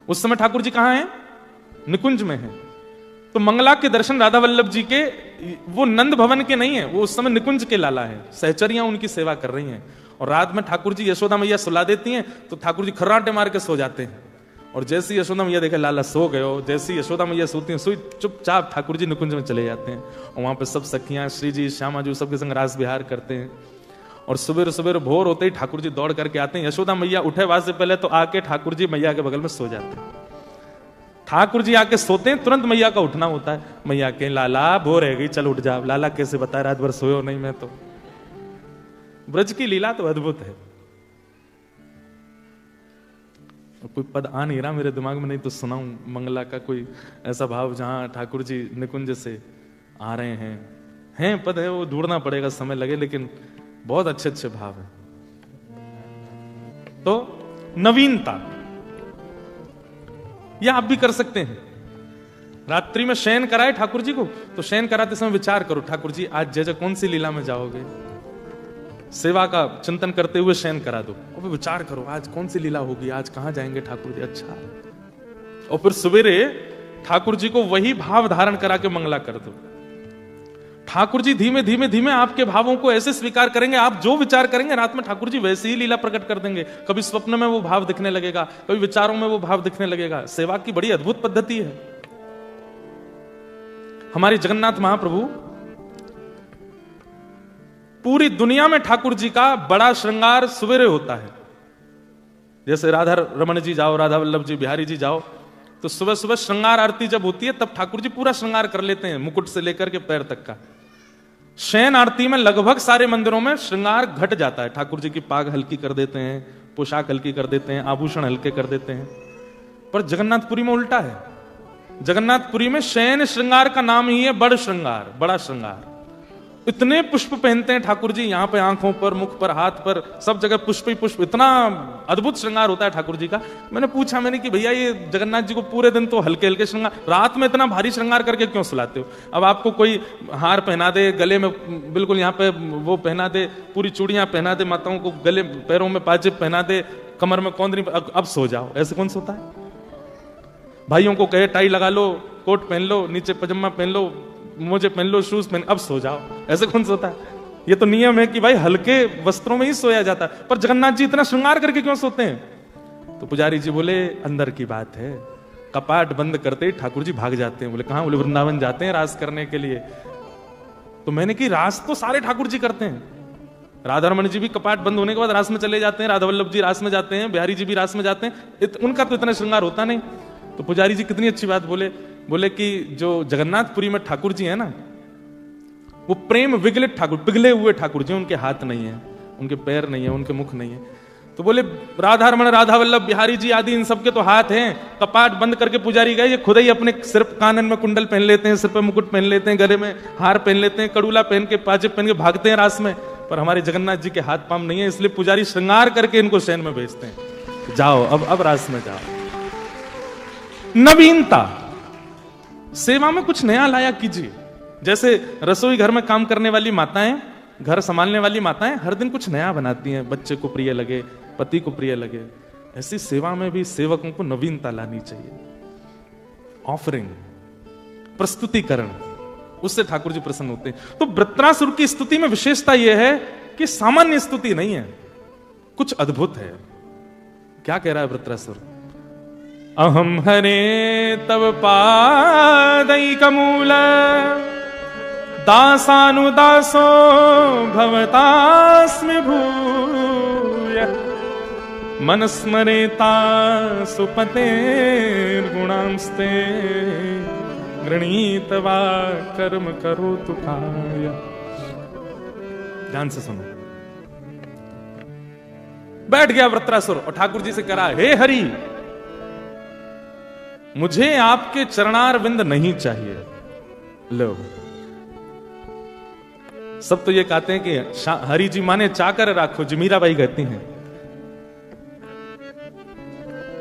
उस समय ठाकुर जी कहां हैं? निकुंज में हैं। तो मंगला के दर्शन राधा वल्लभ जी के वो नंद भवन के नहीं है, वो उस समय निकुंज के लाला है। सहचरियां उनकी सेवा कर रही हैं और रात में ठाकुर जी यशोदा मैया सुला देती हैं तो ठाकुर जी खर्राटे मार के सो जाते हैं। और जैसे यशोदा मैया देखे लाला सो गए हो, जैसी यशोदा मैया सोती हैं, सोई चुपचाप ठाकुर जी निकुंज में चले जाते हैं और वहां पे सब सखियां श्री जी श्यामा जी सबके संग रास विहार करते हैं। और सुबह सुबह भोर होते ही ठाकुर जी दौड़ करके आते हैं। यशोदा मैया उठे बाद से पहले तो आके ठाकुर जी मैया के बगल में सो जाते हैं। ठाकुर जी आके सोते हैं, तुरंत मैया का उठना होता है। मैया के लाला भोर है गई, चल उठ जा। लाला कैसे बताए, रात भर सोयो नहीं मैं तो। ब्रज की लीला तो अद्भुत है। कोई पद आ नहीं रहा मेरे दिमाग में, नहीं तो सुनाऊं मंगला का कोई ऐसा भाव जहां ठाकुर जी निकुंज से आ रहे हैं पद है, वो ढूंढना पड़ेगा, समय लगे, लेकिन बहुत अच्छे अच्छे भाव है। तो नवीनता यह आप भी कर सकते हैं। रात्रि में शयन कराए ठाकुर जी को, तो शयन कराते समय विचार करो, ठाकुर जी आज जय कौन सी लीला में जाओगे, सेवा का चिंतन करते हुए शयन करा दो और फिर विचार करो आज कौन सी लीला होगी, आज कहां जाएंगे ठाकुर जी। अच्छा, और फिर सवेरे ठाकुर जी को वही भाव धारण करा के मंगला कर दो। ठाकुर जी धीमे धीमे धीमे आपके भावों को ऐसे स्वीकार करेंगे, आप जो विचार करेंगे रात में ठाकुर जी वैसे ही लीला प्रकट कर देंगे। कभी स्वप्न में वो भाव दिखने लगेगा, कभी विचारों में वो भाव दिखने लगेगा। सेवा की बड़ी अद्भुत पद्धति है। हमारे जगन्नाथ महाप्रभु, पूरी दुनिया में ठाकुर जी का बड़ा श्रृंगार सवेरे होता है। जैसे राधा रमन जी जाओ, राधा वल्लभ जी, बिहारी जी जाओ, तो सुबह सुबह श्रृंगार आरती जब होती है तब ठाकुर जी पूरा श्रृंगार कर लेते हैं, मुकुट से लेकर के पैर तक का। शयन आरती में लगभग सारे मंदिरों में श्रृंगार घट जाता है। ठाकुर जी की पाग हल्की कर देते हैं, पोशाक हल्की कर देते हैं, आभूषण हल्के कर देते हैं। पर जगन्नाथपुरी में उल्टा है। जगन्नाथपुरी में शयन श्रृंगार का नाम ही है बड़ श्रृंगार, बड़ा श्रृंगार। इतने पुष्प पहनते हैं ठाकुर जी, यहां पे आंखों पर, मुख पर, हाथ पर, सब जगह पुष्प ही पुष्प। इतना अद्भुत श्रृंगार होता है ठाकुर जी का। मैंने पूछा कि भैया ये जगन्नाथ जी को पूरे दिन तो हल्के हल्के श्रृंगार, रात में इतना भारी श्रृंगार करके क्यों सुलाते हो? अब आपको कोई हार पहना दे, गले में बिल्कुल यहाँ पे वो पहना दे, पूरी चूड़ियां पहना दे, माताओं को गले पैरों में पाजेब पहना दे, कमर में कौंदरी, अब सो जाओ, ऐसे कौन सोता है? भाइयों को कहे टाई लगा लो, कोट पहन लो, नीचे पजामा पहन लो, मोजे पहन लो, शूज पहन, अब सो जाओ, ऐसे कौन सोता है? ये तो नियम है कि भाई हल्के वस्त्रों में ही सोया जाता है। पर जगन्नाथ जी इतना श्रृंगार करके क्यों सोते हैं? तो पुजारी जी बोले अंदर की बात है। कपाट बंद करते ही ठाकुर जी भाग जाते हैं। बोले कहां? बोले वृंदावन जाते हैं रास करने के लिए। तो मैंने कि रास तो सारे ठाकुर जी करते हैं। राधा रमन जी भी कपाट बंद होने के बाद रास में चले जाते हैं, राधा वल्लभ जी रास में जाते हैं, बिहारी जी भी रास में जाते हैं। उनका तो इतना श्रृंगार होता नहीं। तो पुजारी जी कितनी अच्छी बात बोले कि जो जगन्नाथपुरी में ठाकुर जी है ना, वो प्रेम विगलित ठाकुर, पिघले हुए ठाकुर जी। उनके हाथ नहीं है, उनके पैर नहीं है, उनके मुख नहीं है। तो बोले राधा रमन, राधा वल्लभ, बिहारी जी आदि इन सबके तो हाथ हैं। कपाट बंद करके पुजारी गए, ये खुद ही अपने सिर कानन में कुंडल पहन लेते हैं, सिर पे मुकुट पहन लेते हैं, गले में हार पहन लेते हैं, कड़ूला पहन के, पाजेब पहन के भागते हैं रास में। पर हमारे जगन्नाथ जी के हाथ पाम नहीं है, इसलिए पुजारी श्रृंगार करके इनको शयन में भेजते हैं। जाओ अब रास में जाओ। नवीनता, सेवा में कुछ नया लाया कीजिए। जैसे रसोई घर में काम करने वाली माताएं, घर संभालने वाली माताएं हर दिन कुछ नया बनाती हैं, बच्चे को प्रिय लगे, पति को प्रिय लगे। ऐसी सेवा में भी सेवकों को नवीनता लानी चाहिए। ऑफरिंग, प्रस्तुतिकरण, उससे ठाकुर जी प्रसन्न होते हैं। तो वृत्रासुर की स्तुति में विशेषता यह है कि सामान्य स्तुति नहीं है, कुछ अद्भुत है। क्या कह रहा है वृत्रासुर? अहम हरे तव पादैकमूल दासानुदासो भवतास्मि भूय मनस्मरेता सुपतेर्गुणांस्ते गृणीतवा कर्म करोतु काय। ध्यान से सुनो। बैठ गया वृत्रासुर और ठाकुर जी से कहा, हे हरि, मुझे आपके चरणार विंद नहीं चाहिए। लो, सब तो ये कहते हैं कि हरि जी माने चाकर राखो, जी मीराबाई कहती हैं।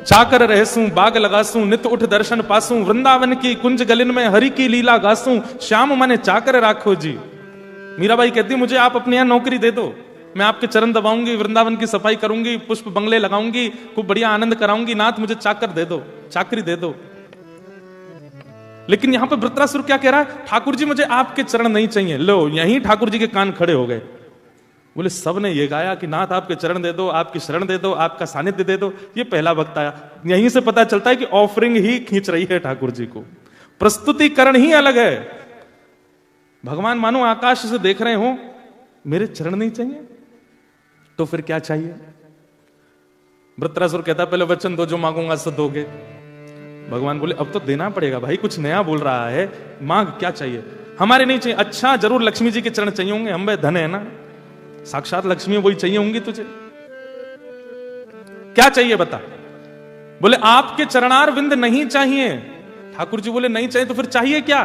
चाकर रहसूं, बाग लगासूं, नित उठ दर्शन पासूं, वृंदावन की कुंज गलिन में हरि की लीला गासूं, श्याम माने चाकर राखो जी। मीराबाई कहती मुझे आप अपने यहां नौकरी दे दो, मैं आपके चरण दबाऊंगी, वृंदावन की सफाई करूंगी, पुष्प बंगले लगाऊंगी, खूब बढ़िया आनंद कराऊंगी, नाथ मुझे चाकर दे दो, चाकरी दे दो। लेकिन यहां पर वृत्रासुर क्या कह रहा है, ठाकुर जी मुझे आपके चरण नहीं चाहिए। लो, यहीं ठाकुर जी के कान खड़े हो गए। बोले सब ने ये गाया कि नाथ आपके चरण दे दो, आपकी शरण दे दो, आपका सानिध्य दे दो। ये पहला वक्त आया। यहीं से पता चलता है कि ऑफरिंग ही खींच रही है ठाकुर जी को, प्रस्तुतिकरण ही अलग है। भगवान मानो आकाश से देख रहे हो, मेरे चरण नहीं चाहिए तो फिर क्या चाहिए? वृत्रासुर कहता पहले वचन दो, जो मांगूंगा सो दोगे। भगवान बोले अब तो देना पड़ेगा भाई, कुछ नया बोल रहा है, मांग क्या चाहिए? हमारे नहीं चाहिए। अच्छा जरूर लक्ष्मी जी के चरण चाहिए होंगे, हम भाई धन है ना, साक्षात लक्ष्मी वही चाहिए होंगी तुझे। क्या चाहिए बता? बोले आपके चरणार विंद नहीं चाहिए। ठाकुर जी बोले नहीं चाहिए तो फिर चाहिए क्या?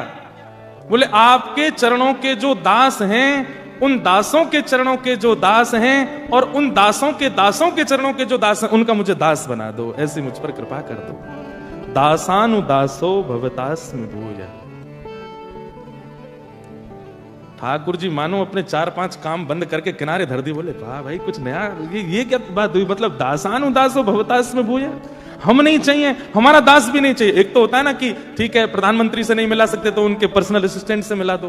बोले आपके चरणों के जो दास हैं, उन दासों के चरणों के जो दास हैं, और उन दासों के चरणों के जो दास हैं, उनका मुझे दास बना दो, ऐसी मुझ पर कृपा कर दो। दासानुदासो भवतास्मि भूय। ठाकुर जी मानो अपने 4-5 काम बंद करके किनारे धर दी। बोले वाह भाई, कुछ नया, ये क्या बात हुई? मतलब दासानुदासो भवतास्मि भूय, हम नहीं चाहिए, हमारा दास भी नहीं चाहिए। एक तो होता है ना कि ठीक है प्रधानमंत्री से नहीं मिला सकते तो उनके पर्सनल असिस्टेंट से मिला दो,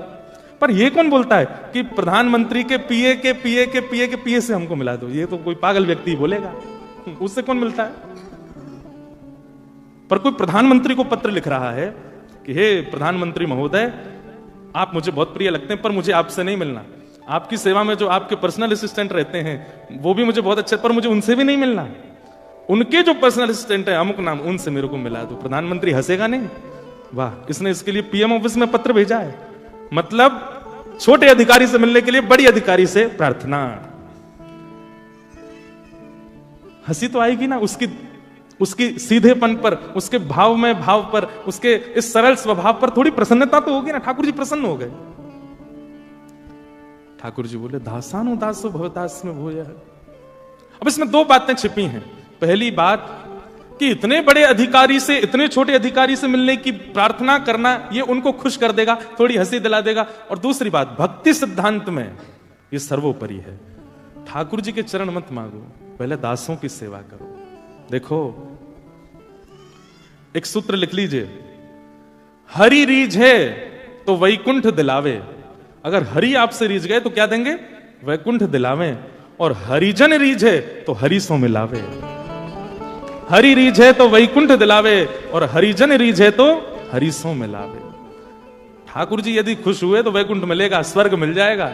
पर ये कौन बोलता है कि प्रधानमंत्री के पीए के पीए के पीए के पीए से हमको मिला दो? ये तो कोई पागल व्यक्ति बोलेगा, उससे कौन मिलता है? पर कोई प्रधानमंत्री को पत्र लिख रहा है कि हे प्रधानमंत्री महोदय, आप मुझे बहुत प्रिय लगते हैं पर मुझे आपसे नहीं मिलना। आपकी सेवा में जो आपके पर्सनल असिस्टेंट रहते हैं वो भी मुझे बहुत अच्छे, पर मुझे उनसे भी नहीं मिलना। उनके जो पर्सनल असिस्टेंट है अमुक नाम, उनसे मेरे को मिला दो। प्रधानमंत्री हंसेगा नहीं, वाह इसने इसके लिए पीएम ऑफिस में पत्र भेजा है। मतलब छोटे अधिकारी से मिलने के लिए बड़ी अधिकारी से प्रार्थना। हंसी तो आएगी ना उसकी सीधेपन पर, उसके भाव में भाव पर, उसके इस सरल स्वभाव पर थोड़ी प्रसन्नता तो होगी ना। ठाकुर जी प्रसन्न हो गए। ठाकुर जी बोले दासानुदासो भवतास्मि भूय। अब इसमें 2 बातें छिपी हैं। पहली बात कि इतने बड़े अधिकारी से इतने छोटे अधिकारी से मिलने की प्रार्थना करना, ये उनको खुश कर देगा, थोड़ी हंसी दिला देगा। और दूसरी बात, भक्ति सिद्धांत में ये सर्वोपरि है। ठाकुर जी के चरण मत मांगो, पहले दासों की सेवा करो। देखो एक सूत्र लिख लीजिए, हरि रीझे तो वैकुंठ दिलावे। अगर हरि आपसे रीझ गए तो क्या देंगे? वैकुंठ दिलावे। और हरिजन रीझे तो हरि सो मिलावे। हरि रीझे तो वैकुंठ दिलावे और हरिजन रीझे तो हरि सो मिलावे। ठाकुर जी यदि खुश हुए तो वैकुंठ मिलेगा, स्वर्ग मिल जाएगा।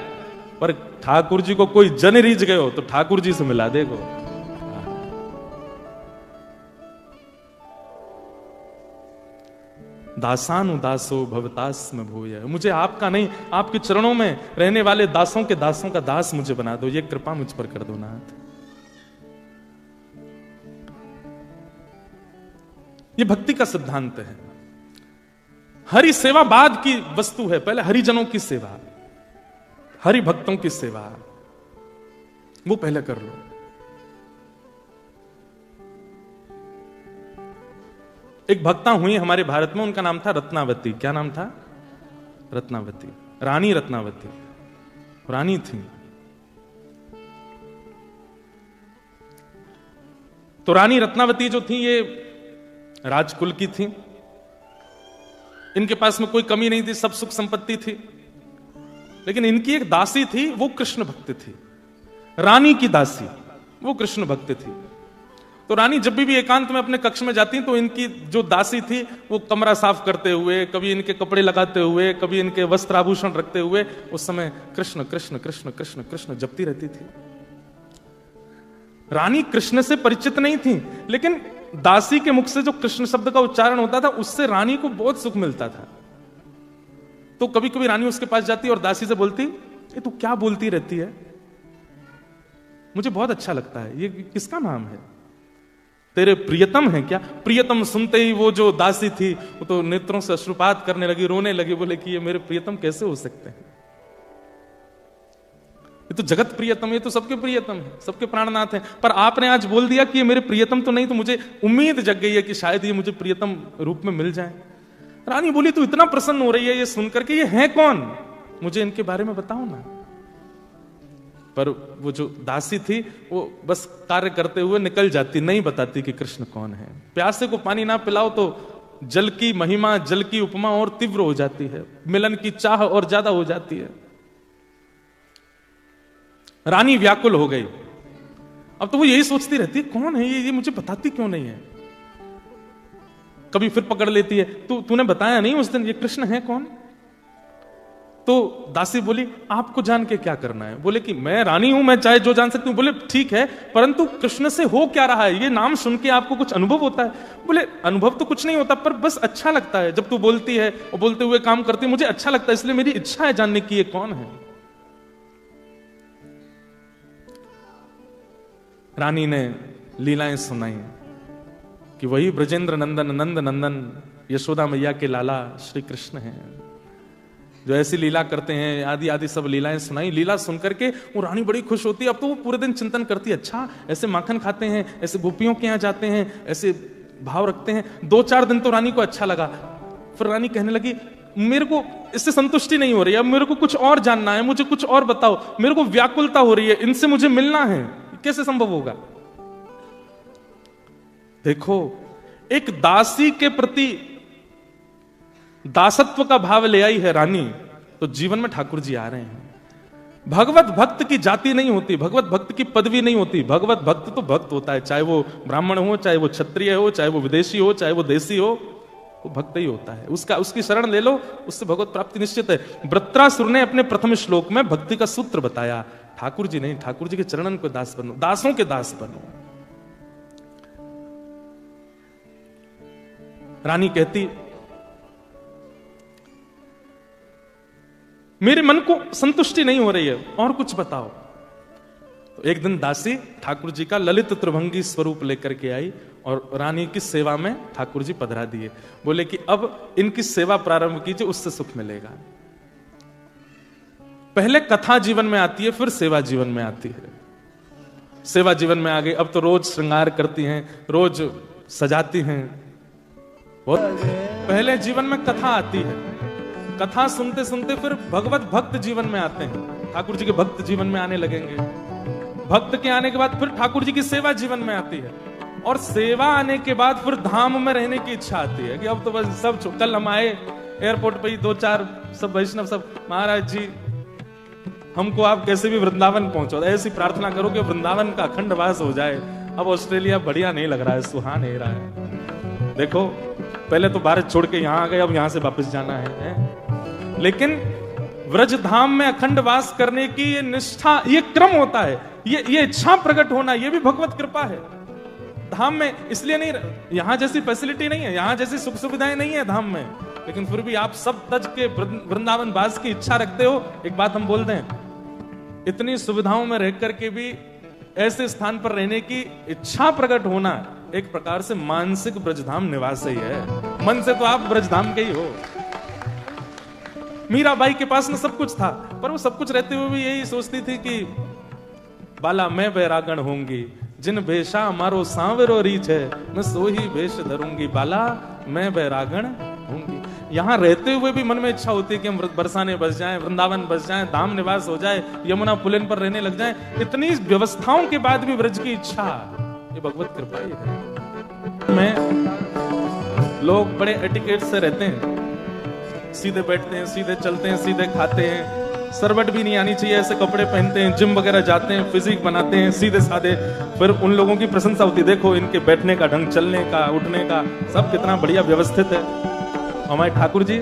पर ठाकुर जी को कोई जन रीझ गए हो तो ठाकुर जी से मिला देगो। दासानुदासो भवतास्मि भूय। मुझे आपका नहीं, आपके चरणों में रहने वाले दासों के दासों का दास मुझे बना दो, ये कृपा मुझ पर कर दो नाथ। ये भक्ति का सिद्धांत है। हरि सेवा बाद की वस्तु है, पहले हरिजनों की सेवा, हरि भक्तों की सेवा वो पहले कर लो। एक भक्ता हुई हमारे भारत में, उनका नाम था रत्नावती। क्या नाम था? रत्नावती, रानी रत्नावती, रानी थी। तो रानी रत्नावती जो थी ये राजकुल की थी। इनके पास में कोई कमी नहीं थी, सब सुख संपत्ति थी। लेकिन इनकी एक दासी थी, वो कृष्ण भक्त थी। रानी की दासी वो कृष्ण भक्त थी। तो रानी जब भी एकांत में अपने कक्ष में जाती तो इनकी जो दासी थी वो कमरा साफ करते हुए, कभी इनके कपड़े लगाते हुए, कभी इनके वस्त्र आभूषण रखते हुए उस समय कृष्ण कृष्ण कृष्ण कृष्ण कृष्ण जपती रहती थी। रानी कृष्ण से परिचित नहीं थी, लेकिन दासी के मुख से जो कृष्ण शब्द का उच्चारण होता था उससे रानी को बहुत सुख मिलता था। तो कभी कभी रानी उसके पास जाती और दासी से बोलती, ये तू क्या बोलती रहती है, मुझे बहुत अच्छा लगता है, ये किसका नाम है, तेरे प्रियतम है क्या? प्रियतम सुनते ही वो जो दासी थी वो तो नेत्रों से अश्रुपात करने लगी, रोने लगी। बोले कि ये मेरे प्रियतम कैसे हो सकते हैं, ये तो जगत प्रियतम, ये तो सबके प्रियतम है, सबके प्राणनाथ हैं। पर आपने आज बोल दिया कि ये मेरे प्रियतम तो नहीं, तो मुझे उम्मीद जग गई है कि शायद ये मुझे प्रियतम रूप में मिल जाए। रानी बोली तू इतना प्रसन्न हो रही है ये सुनकर के, ये है कौन, मुझे इनके बारे में बताओ ना। पर वो जो दासी थी वो बस कार्य करते हुए निकल जाती, नहीं बताती कि कृष्ण कौन है। प्यासे को पानी ना पिलाओ तो जल की महिमा, जल की उपमा और तीव्र हो जाती है, मिलन की चाह और ज्यादा हो जाती है। रानी व्याकुल हो गई। अब तो वो यही सोचती रहती है, कौन है ये मुझे बताती क्यों नहीं है। कभी फिर पकड़ लेती है, तूने बताया नहीं उस दिन ये कृष्ण है कौन। तो दासी बोली, आपको जान के क्या करना है। बोले कि मैं रानी हूं, मैं चाहे जो जान सकती हूं। बोले ठीक है, परंतु कृष्ण से हो क्या रहा है, ये नाम सुन के आपको कुछ अनुभव होता है। बोले अनुभव तो कुछ नहीं होता, पर बस अच्छा लगता है जब तू बोलती है और बोलते हुए काम करती है, मुझे अच्छा लगता है, इसलिए मेरी इच्छा है जानने की ये कौन है। रानी ने लीलाएं सुनाई कि वही ब्रजेंद्र नंदन, नंद नंदन, यशोदा मैया के लाला श्री कृष्ण हैं, जो ऐसी लीला करते हैं। आदि आदि सब लीलाएं सुनाई। लीला सुनकर के वो रानी बड़ी खुश होती है। अब तो वो पूरे दिन चिंतन करती है, अच्छा ऐसे माखन खाते हैं, ऐसे गोपियों के यहां जाते हैं, ऐसे भाव रखते हैं। 2-4 दिन तो रानी को अच्छा लगा। फिर रानी कहने लगी, मेरे को इससे संतुष्टि नहीं हो रही है, अब मेरे को कुछ और जानना है, मुझे कुछ और बताओ, मेरे को व्याकुलता हो रही है, इनसे मुझे मिलना है। कैसे संभव होगा। देखो, एक दासी के प्रति दासत्व का भाव ले आई है रानी, तो जीवन में ठाकुर जी आ रहे हैं। भगवत भक्त की जाति नहीं होती, भगवत भक्त की पदवी नहीं होती। भगवत भक्त तो भक्त होता है, चाहे वो ब्राह्मण हो, चाहे वो क्षत्रिय हो, चाहे वो विदेशी हो, चाहे वो देसी हो, वो भक्त ही होता है। उसकी शरण ले लो, उससे भगवत प्राप्ति निश्चित है। वृत्रासुर ने अपने प्रथम श्लोक में भक्ति का सूत्र बताया। ठाकुर जी नहीं, ठाकुर जी के चरणन को दास बनो, दासों के दास बनो। रानी कहती, मेरे मन को संतुष्टि नहीं हो रही है, और कुछ बताओ। तो एक दिन दासी ठाकुर जी का ललित त्रिभंगी स्वरूप लेकर के आई और रानी की सेवा में ठाकुर जी पधरा दिए। बोले कि अब इनकी सेवा प्रारंभ कीजिए, उससे सुख मिलेगा। पहले कथा जीवन में आती है, फिर सेवा जीवन में आती है। सेवा जीवन में आ गई, अब तो रोज श्रृंगार करती हैं, रोज सजाती हैं। पहले जीवन में कथा आती है, कथा सुनते सुनते फिर भगवत भक्त जीवन में आते हैं, ठाकुर जी के भक्त जीवन में आने लगेंगे। भक्त के आने के बाद फिर ठाकुर जी की सेवा जीवन में आती है, और सेवा आने के बाद फिर धाम में रहने की इच्छा आती है कि अब तो बस सब कल हम आए एयरपोर्ट पे ही 2-4 सब वैष्णव सब, महाराज जी हमको आप कैसे भी वृंदावन पहुंचो, ऐसी प्रार्थना करो कि वृंदावन का अखंड वास हो जाए। अब ऑस्ट्रेलिया बढ़िया नहीं लग रहा है, सुहा नहीं रहा है। देखो पहले तो भारत छोड़ के यहां आ गए, अब यहां से वापस जाना है। लेकिन व्रज धाम में अखंड वास करने की ये निष्ठा, ये क्रम होता है, ये इच्छा प्रकट होना, ये भी भगवत कृपा है। धाम में इसलिए नहीं, यहां जैसी फैसिलिटी नहीं है, यहां जैसी सुख सुविधाएं नहीं है धाम में, लेकिन फिर भी आप सब तज के वृंदावन वास की इच्छा रखते हो। एक बात हम बोल दें, इतनी सुविधाओं में रह करके भी ऐसे स्थान पर रहने की इच्छा प्रकट होना एक प्रकार से मानसिक ब्रजधाम निवास ही है। मन से तो आप ब्रजधाम के ही हो। मीराबाई के पास में सब कुछ था, पर वो सब कुछ रहते हुए भी यही सोचती थी कि बाला मैं बैरागण होंगी, जिन भेषा मारो सांवरो रीछ है, मैं सो ही भेष धरूंगी, बाला मैं बैरागण होंगी। यहां रहते हुए भी मन में इच्छा होती है कि हम बरसाने बस जाएं, वृंदावन बस जाएं, धाम निवास हो जाए, यमुना पुलिन पर रहने लग जाएं। इतनी व्यवस्थाओं के बाद भी ब्रज की इच्छा, ये भगवत कृपा ही है। में लोग बड़े एटिकेट से रहते हैं, सीधे बैठते हैं, सीधे चलते हैं, सीधे खाते हैं, सरबट भी नहीं आनी चाहिए, ऐसे कपड़े पहनते हैं, जिम वगैरह जाते हैं, फिजिक बनाते हैं, सीधे साधे। फिर उन लोगों की प्रशंसा होती है, देखो इनके बैठने का ढंग, चलने का, उठने का, सब कितना बढ़िया व्यवस्थित है। हमारे ठाकुर जी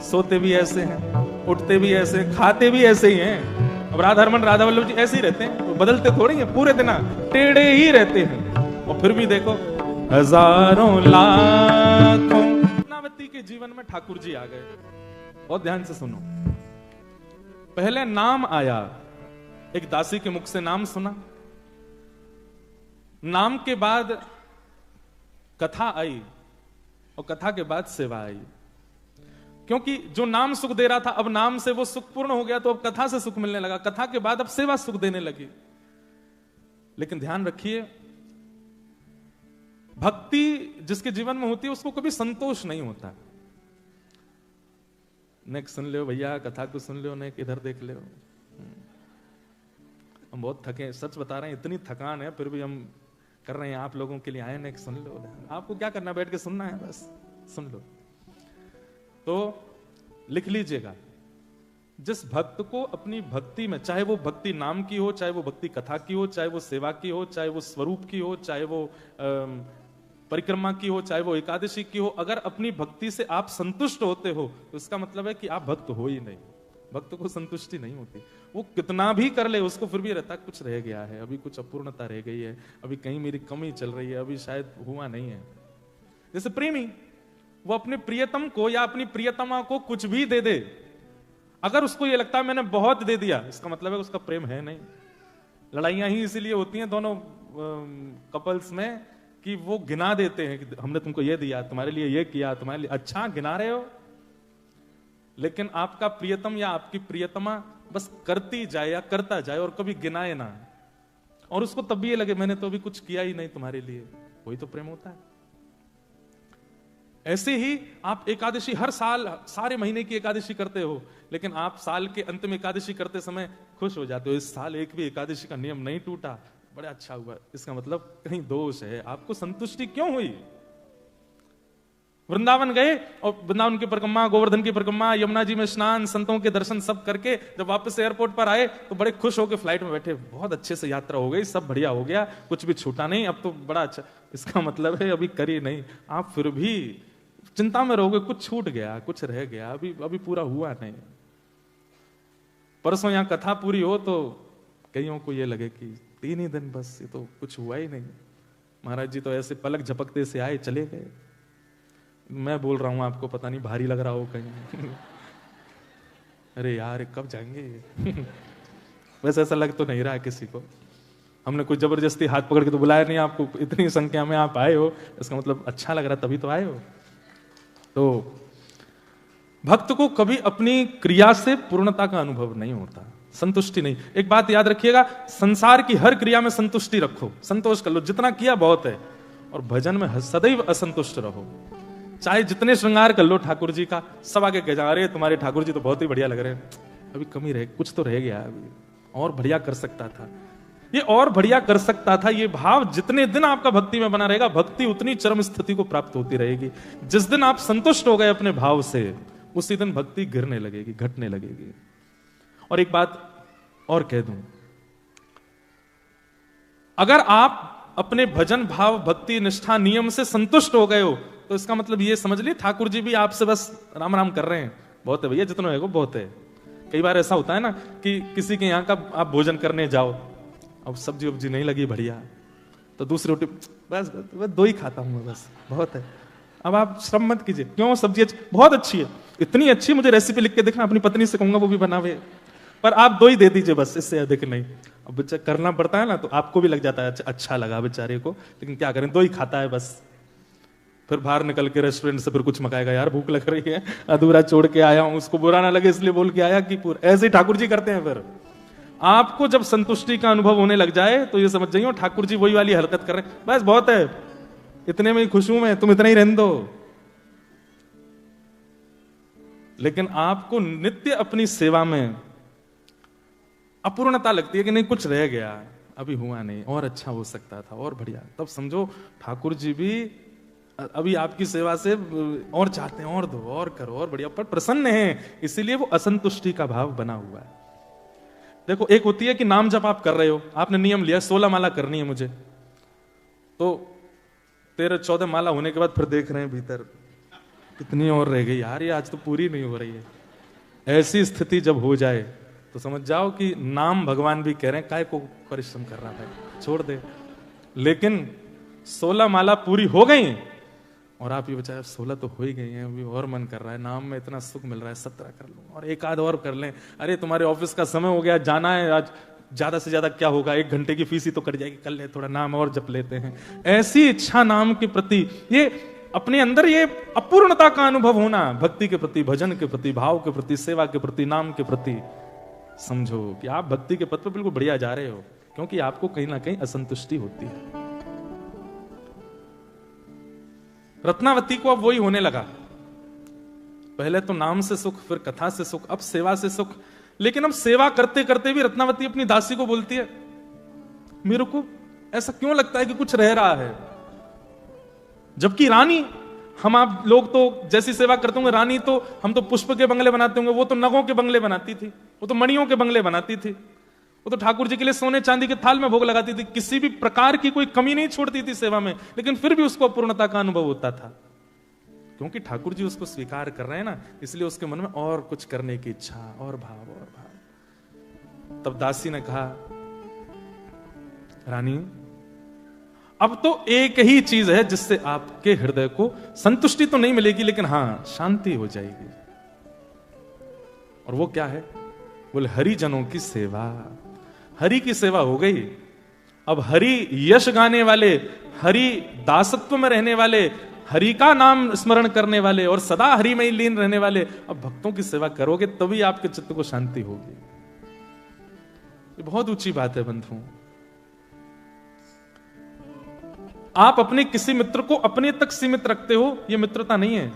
सोते भी ऐसे हैं, उठते भी ऐसे, खाते भी ऐसे ही हैं। अब राधा रमन राधा वल्लभ जी ऐसे ही रहते हैं, वो बदलते थोड़ी हैं, पूरे दिन टेढ़े ही रहते हैं। और फिर भी देखो हजारों लाखों नावती के जीवन में ठाकुर जी आ गए। बहुत ध्यान से सुनो, पहले नाम आया, एक दासी के मुख से नाम सुना, नाम के बाद कथा आई, और कथा के बाद सेवा आई। क्योंकि जो नाम सुख दे रहा था, अब नाम से वो सुख पूर्ण हो गया, तो अब कथा से सुख मिलने लगा, कथा के बाद अब सेवा सुख देने लगी। लेकिन ध्यान रखिए, भक्ति जिसके जीवन में होती है उसको कभी संतोष नहीं होता। नेक सुन लो भैया, कथा को सुन लो, नेक इधर देख लो। हम बहुत थके, सच बता रहे हैं, इतनी थकान है फिर भी हम कर रहे हैं, आप लोगों के लिए आए ना, सुन लो। आपको क्या करना, बैठ के सुनना है, बस सुन लो। तो लिख लीजिएगा, जिस भक्त को अपनी भक्ति में, चाहे वो भक्ति नाम की हो, चाहे वो भक्ति कथा की हो, चाहे वो सेवा की हो, चाहे वो स्वरूप की हो, चाहे वो परिक्रमा की हो, चाहे वो एकादशी की हो, अगर अपनी भक्ति से आप संतुष्ट होते हो तो इसका मतलब है कि आप भक्त हो ही नहीं। भक्त को संतुष्टि नहीं होती, वो कितना भी कर ले उसको फिर भी रहता कुछ रह गया है, अभी कुछ अपूर्णता रह गई है, अभी कहीं मेरी कमी चल रही है, अभी शायद हुआ नहीं है। जैसे प्रेमी, वो अपने प्रियतम को या अपनी प्रियतमा को कुछ भी दे दे, अगर उसको ये लगता है मैंने बहुत दे दिया, इसका मतलब है उसका प्रेम है नहीं। लड़ाइयां ही इसीलिए होती हैं दोनों कपल्स में कि वो गिना देते हैं कि हमने तुमको ये दिया, तुम्हारे लिए ये किया, तुम्हारे लिए, अच्छा गिना रहे हो, लेकिन आपका प्रियतम या आपकी प्रियतमा बस करती जाए या करता जाए और कभी गिनाए ना, और उसको तब भी ये लगे मैंने तो अभी कुछ किया ही नहीं तुम्हारे लिए, वही तो प्रेम होता है। ऐसे ही आप एकादशी हर साल सारे महीने की एकादशी करते हो, लेकिन आप साल के अंत में एकादशी करते समय खुश हो जाते हो, इस साल एक भी एकादशी का नियम नहीं टूटा, बड़ा अच्छा हुआ। इसका मतलब कहीं दोष है, आपको संतुष्टि क्यों हुई? वृंदावन गए और वृंदावन की परिक्रमा, गोवर्धन की परिक्रमा, यमुना जी में स्नान, संतों के दर्शन सब करके जब वापस एयरपोर्ट पर आए तो बड़े खुश होकर फ्लाइट में बैठे, बहुत अच्छे से यात्रा हो गई, सब बढ़िया हो गया, कुछ भी छूटा नहीं, अब तो बड़ा अच्छा। इसका मतलब है अभी करी नहीं, आप फिर भी चिंता में रहोगे, कुछ छूट गया, कुछ रह गया, अभी पूरा हुआ नहीं। परसों यहां कथा पूरी हो तो कईयों को ये लगे कि 3 ही दिन बस, ये तो कुछ हुआ ही नहीं, महाराज जी तो ऐसे पलक झपकते से आए चले गए। मैं बोल रहा हूं आपको, पता नहीं भारी लग रहा हो कहीं अरे यार कब जाएंगे वैसे ऐसा लग तो नहीं रहा है किसी को, हमने कोई जबरदस्ती हाथ पकड़ के तो बुलाया नहीं आपको, इतनी संख्या में आप आए हो, इसका मतलब अच्छा लग रहा तभी तो आए हो। तो भक्त को कभी अपनी क्रिया से पूर्णता का अनुभव नहीं होता, संतुष्टि नहीं। एक बात याद रखिएगा, संसार की हर क्रिया में संतुष्टि रखो, संतोष कर लो, जितना किया बहुत है, और भजन में सदैव असंतुष्ट रहो। चाहे जितने श्रृंगार कर लो ठाकुर जी का, सब आगे कह जा रहे तुम्हारे ठाकुर जी तो बहुत ही बढ़िया लग रहे हैं, अभी कमी रहे, कुछ तो रह गया, अभी और बढ़िया कर सकता था, ये और बढ़िया कर सकता था। ये भाव जितने दिन आपका भक्ति में बना रहेगा, भक्ति उतनी चरम स्थिति को प्राप्त होती रहेगी। जिस दिन आप संतुष्ट हो गए अपने भाव से, उसी दिन भक्ति गिरने लगेगी, घटने लगेगी। और एक बात और कह दूं, अगर आप अपने भजन भाव भक्ति निष्ठा नियम से संतुष्ट हो गए हो, तो इसका मतलब ये समझ लिए ठाकुर जी भी आपसे बस राम राम कर रहे हैं, बहुत है भैया, जितना है वो बहुत है। कई बार ऐसा होता है ना कि किसी के यहाँ का आप भोजन करने जाओ, अब सब्जी वब्जी नहीं लगी बढ़िया, तो दूसरी रोटी बस 2 ही खाता हूं मैं, बस बहुत है। अब आप श्रम मत कीजिए, क्यों सब्जी बहुत अच्छी है, इतनी अच्छी, मुझे रेसिपी लिख के देखना, अपनी पत्नी से कहूंगा वो भी बनावे, पर आप 2 ही दे दीजिए बस, इससे अधिक नहीं। अब बच्चा करना पड़ता है ना, तो आपको भी लग जाता है अच्छा लगा बेचारे को, लेकिन क्या करें, 2 ही खाता है बस। फिर बाहर निकल के रेस्टोरेंट से फिर कुछ मंगाएगा, यार भूख लग रही है, अधूरा छोड़ के आया हूं, उसको बुरा ना लगे इसलिए बोल के आया कि पूरा। ऐसे ही ठाकुर जी करते हैं। फिर आपको जब संतुष्टि का अनुभव होने लग जाए तो ये समझ जाइए ठाकुर जी वही वाली हरकत कर रहे हैं, बस बहुत है, इतने में ही खुश हूं मैं, तुम इतना ही रहने दो। लेकिन आपको नित्य अपनी सेवा में अपूर्णता लगती है कि नहीं कुछ रह गया, अभी हुआ नहीं, और अच्छा हो सकता था, और बढ़िया, तब समझो ठाकुर जी भी अभी आपकी सेवा से और चाहते हैं, और दो, और करो, और बढ़िया, पर प्रसन्न है, इसीलिए वो असंतुष्टि का भाव बना हुआ है। देखो, एक होती है कि नाम जब आप कर रहे हो, आपने नियम लिया 16 माला करनी है मुझे, तो 13-14 माला होने के बाद फिर देख रहे हैं भीतर कितनी और रह गई यार, ये आज तो पूरी नहीं हो रही है। ऐसी स्थिति जब हो जाए तो समझ जाओ कि नाम भगवान भी कह रहे हैं, काय को परिश्रम कर रहा है, छोड़ दे। लेकिन 16 माला पूरी हो गई और आप ये बचाए 16 तो हो ही गई हैं, अभी और मन कर रहा है, नाम में इतना सुख मिल रहा है, 17 कर लूं और एक आध और कर लें, अरे तुम्हारे ऑफिस का समय हो गया, जाना है आज, ज्यादा से ज्यादा क्या होगा, 1 घंटे की फीस ही तो कट जाएगी, कर ले थोड़ा नाम और जप लेते हैं। ऐसी इच्छा नाम के प्रति, ये अपने अंदर ये अपूर्णता का अनुभव होना, भक्ति के प्रति, भजन के प्रति, भाव के प्रति, सेवा के प्रति, नाम के प्रति, समझो कि आप भक्ति के पथ पर बिल्कुल बढ़िया जा रहे हो, क्योंकि आपको कहीं ना कहीं असंतुष्टि होती है। रत्नावती को अब वही होने लगा, पहले तो नाम से सुख, फिर कथा से सुख, अब सेवा से सुख। लेकिन अब सेवा करते करते भी रत्नावती अपनी दासी को बोलती है, मेरे को ऐसा क्यों लगता है कि कुछ रह रहा है, जबकि रानी, हम आप लोग तो जैसी सेवा करते होंगे, रानी तो हम तो पुष्प के बंगले बनाते होंगे, वो तो नगों के बंगले बनाती थी, वो तो मणियों के बंगले बनाती थी, वो तो ठाकुर जी के लिए सोने चांदी के थाल में भोग लगाती थी, किसी भी प्रकार की कोई कमी नहीं छोड़ती थी सेवा में, लेकिन फिर भी उसको अपूर्णता का अनुभव होता था, क्योंकि ठाकुर जी उसको स्वीकार कर रहे हैं ना, इसलिए उसके मन में और कुछ करने की इच्छा और भाव और भाव। तब दासी ने कहा, रानी अब तो एक ही चीज है जिससे आपके हृदय को संतुष्टि तो नहीं मिलेगी, लेकिन हां शांति हो जाएगी, और वो क्या है? बोले हरिजनों की सेवा। हरि की सेवा हो गई, अब हरि यश गाने वाले, हरि दासत्व में रहने वाले, हरि का नाम स्मरण करने वाले और सदा हरि में ही लीन रहने वाले, अब भक्तों की सेवा करोगे तभी आपके चित्त को शांति होगी। ये बहुत ऊंची बात है बंधुओं। आप अपने किसी मित्र को अपने तक सीमित रखते हो, यह मित्रता नहीं है,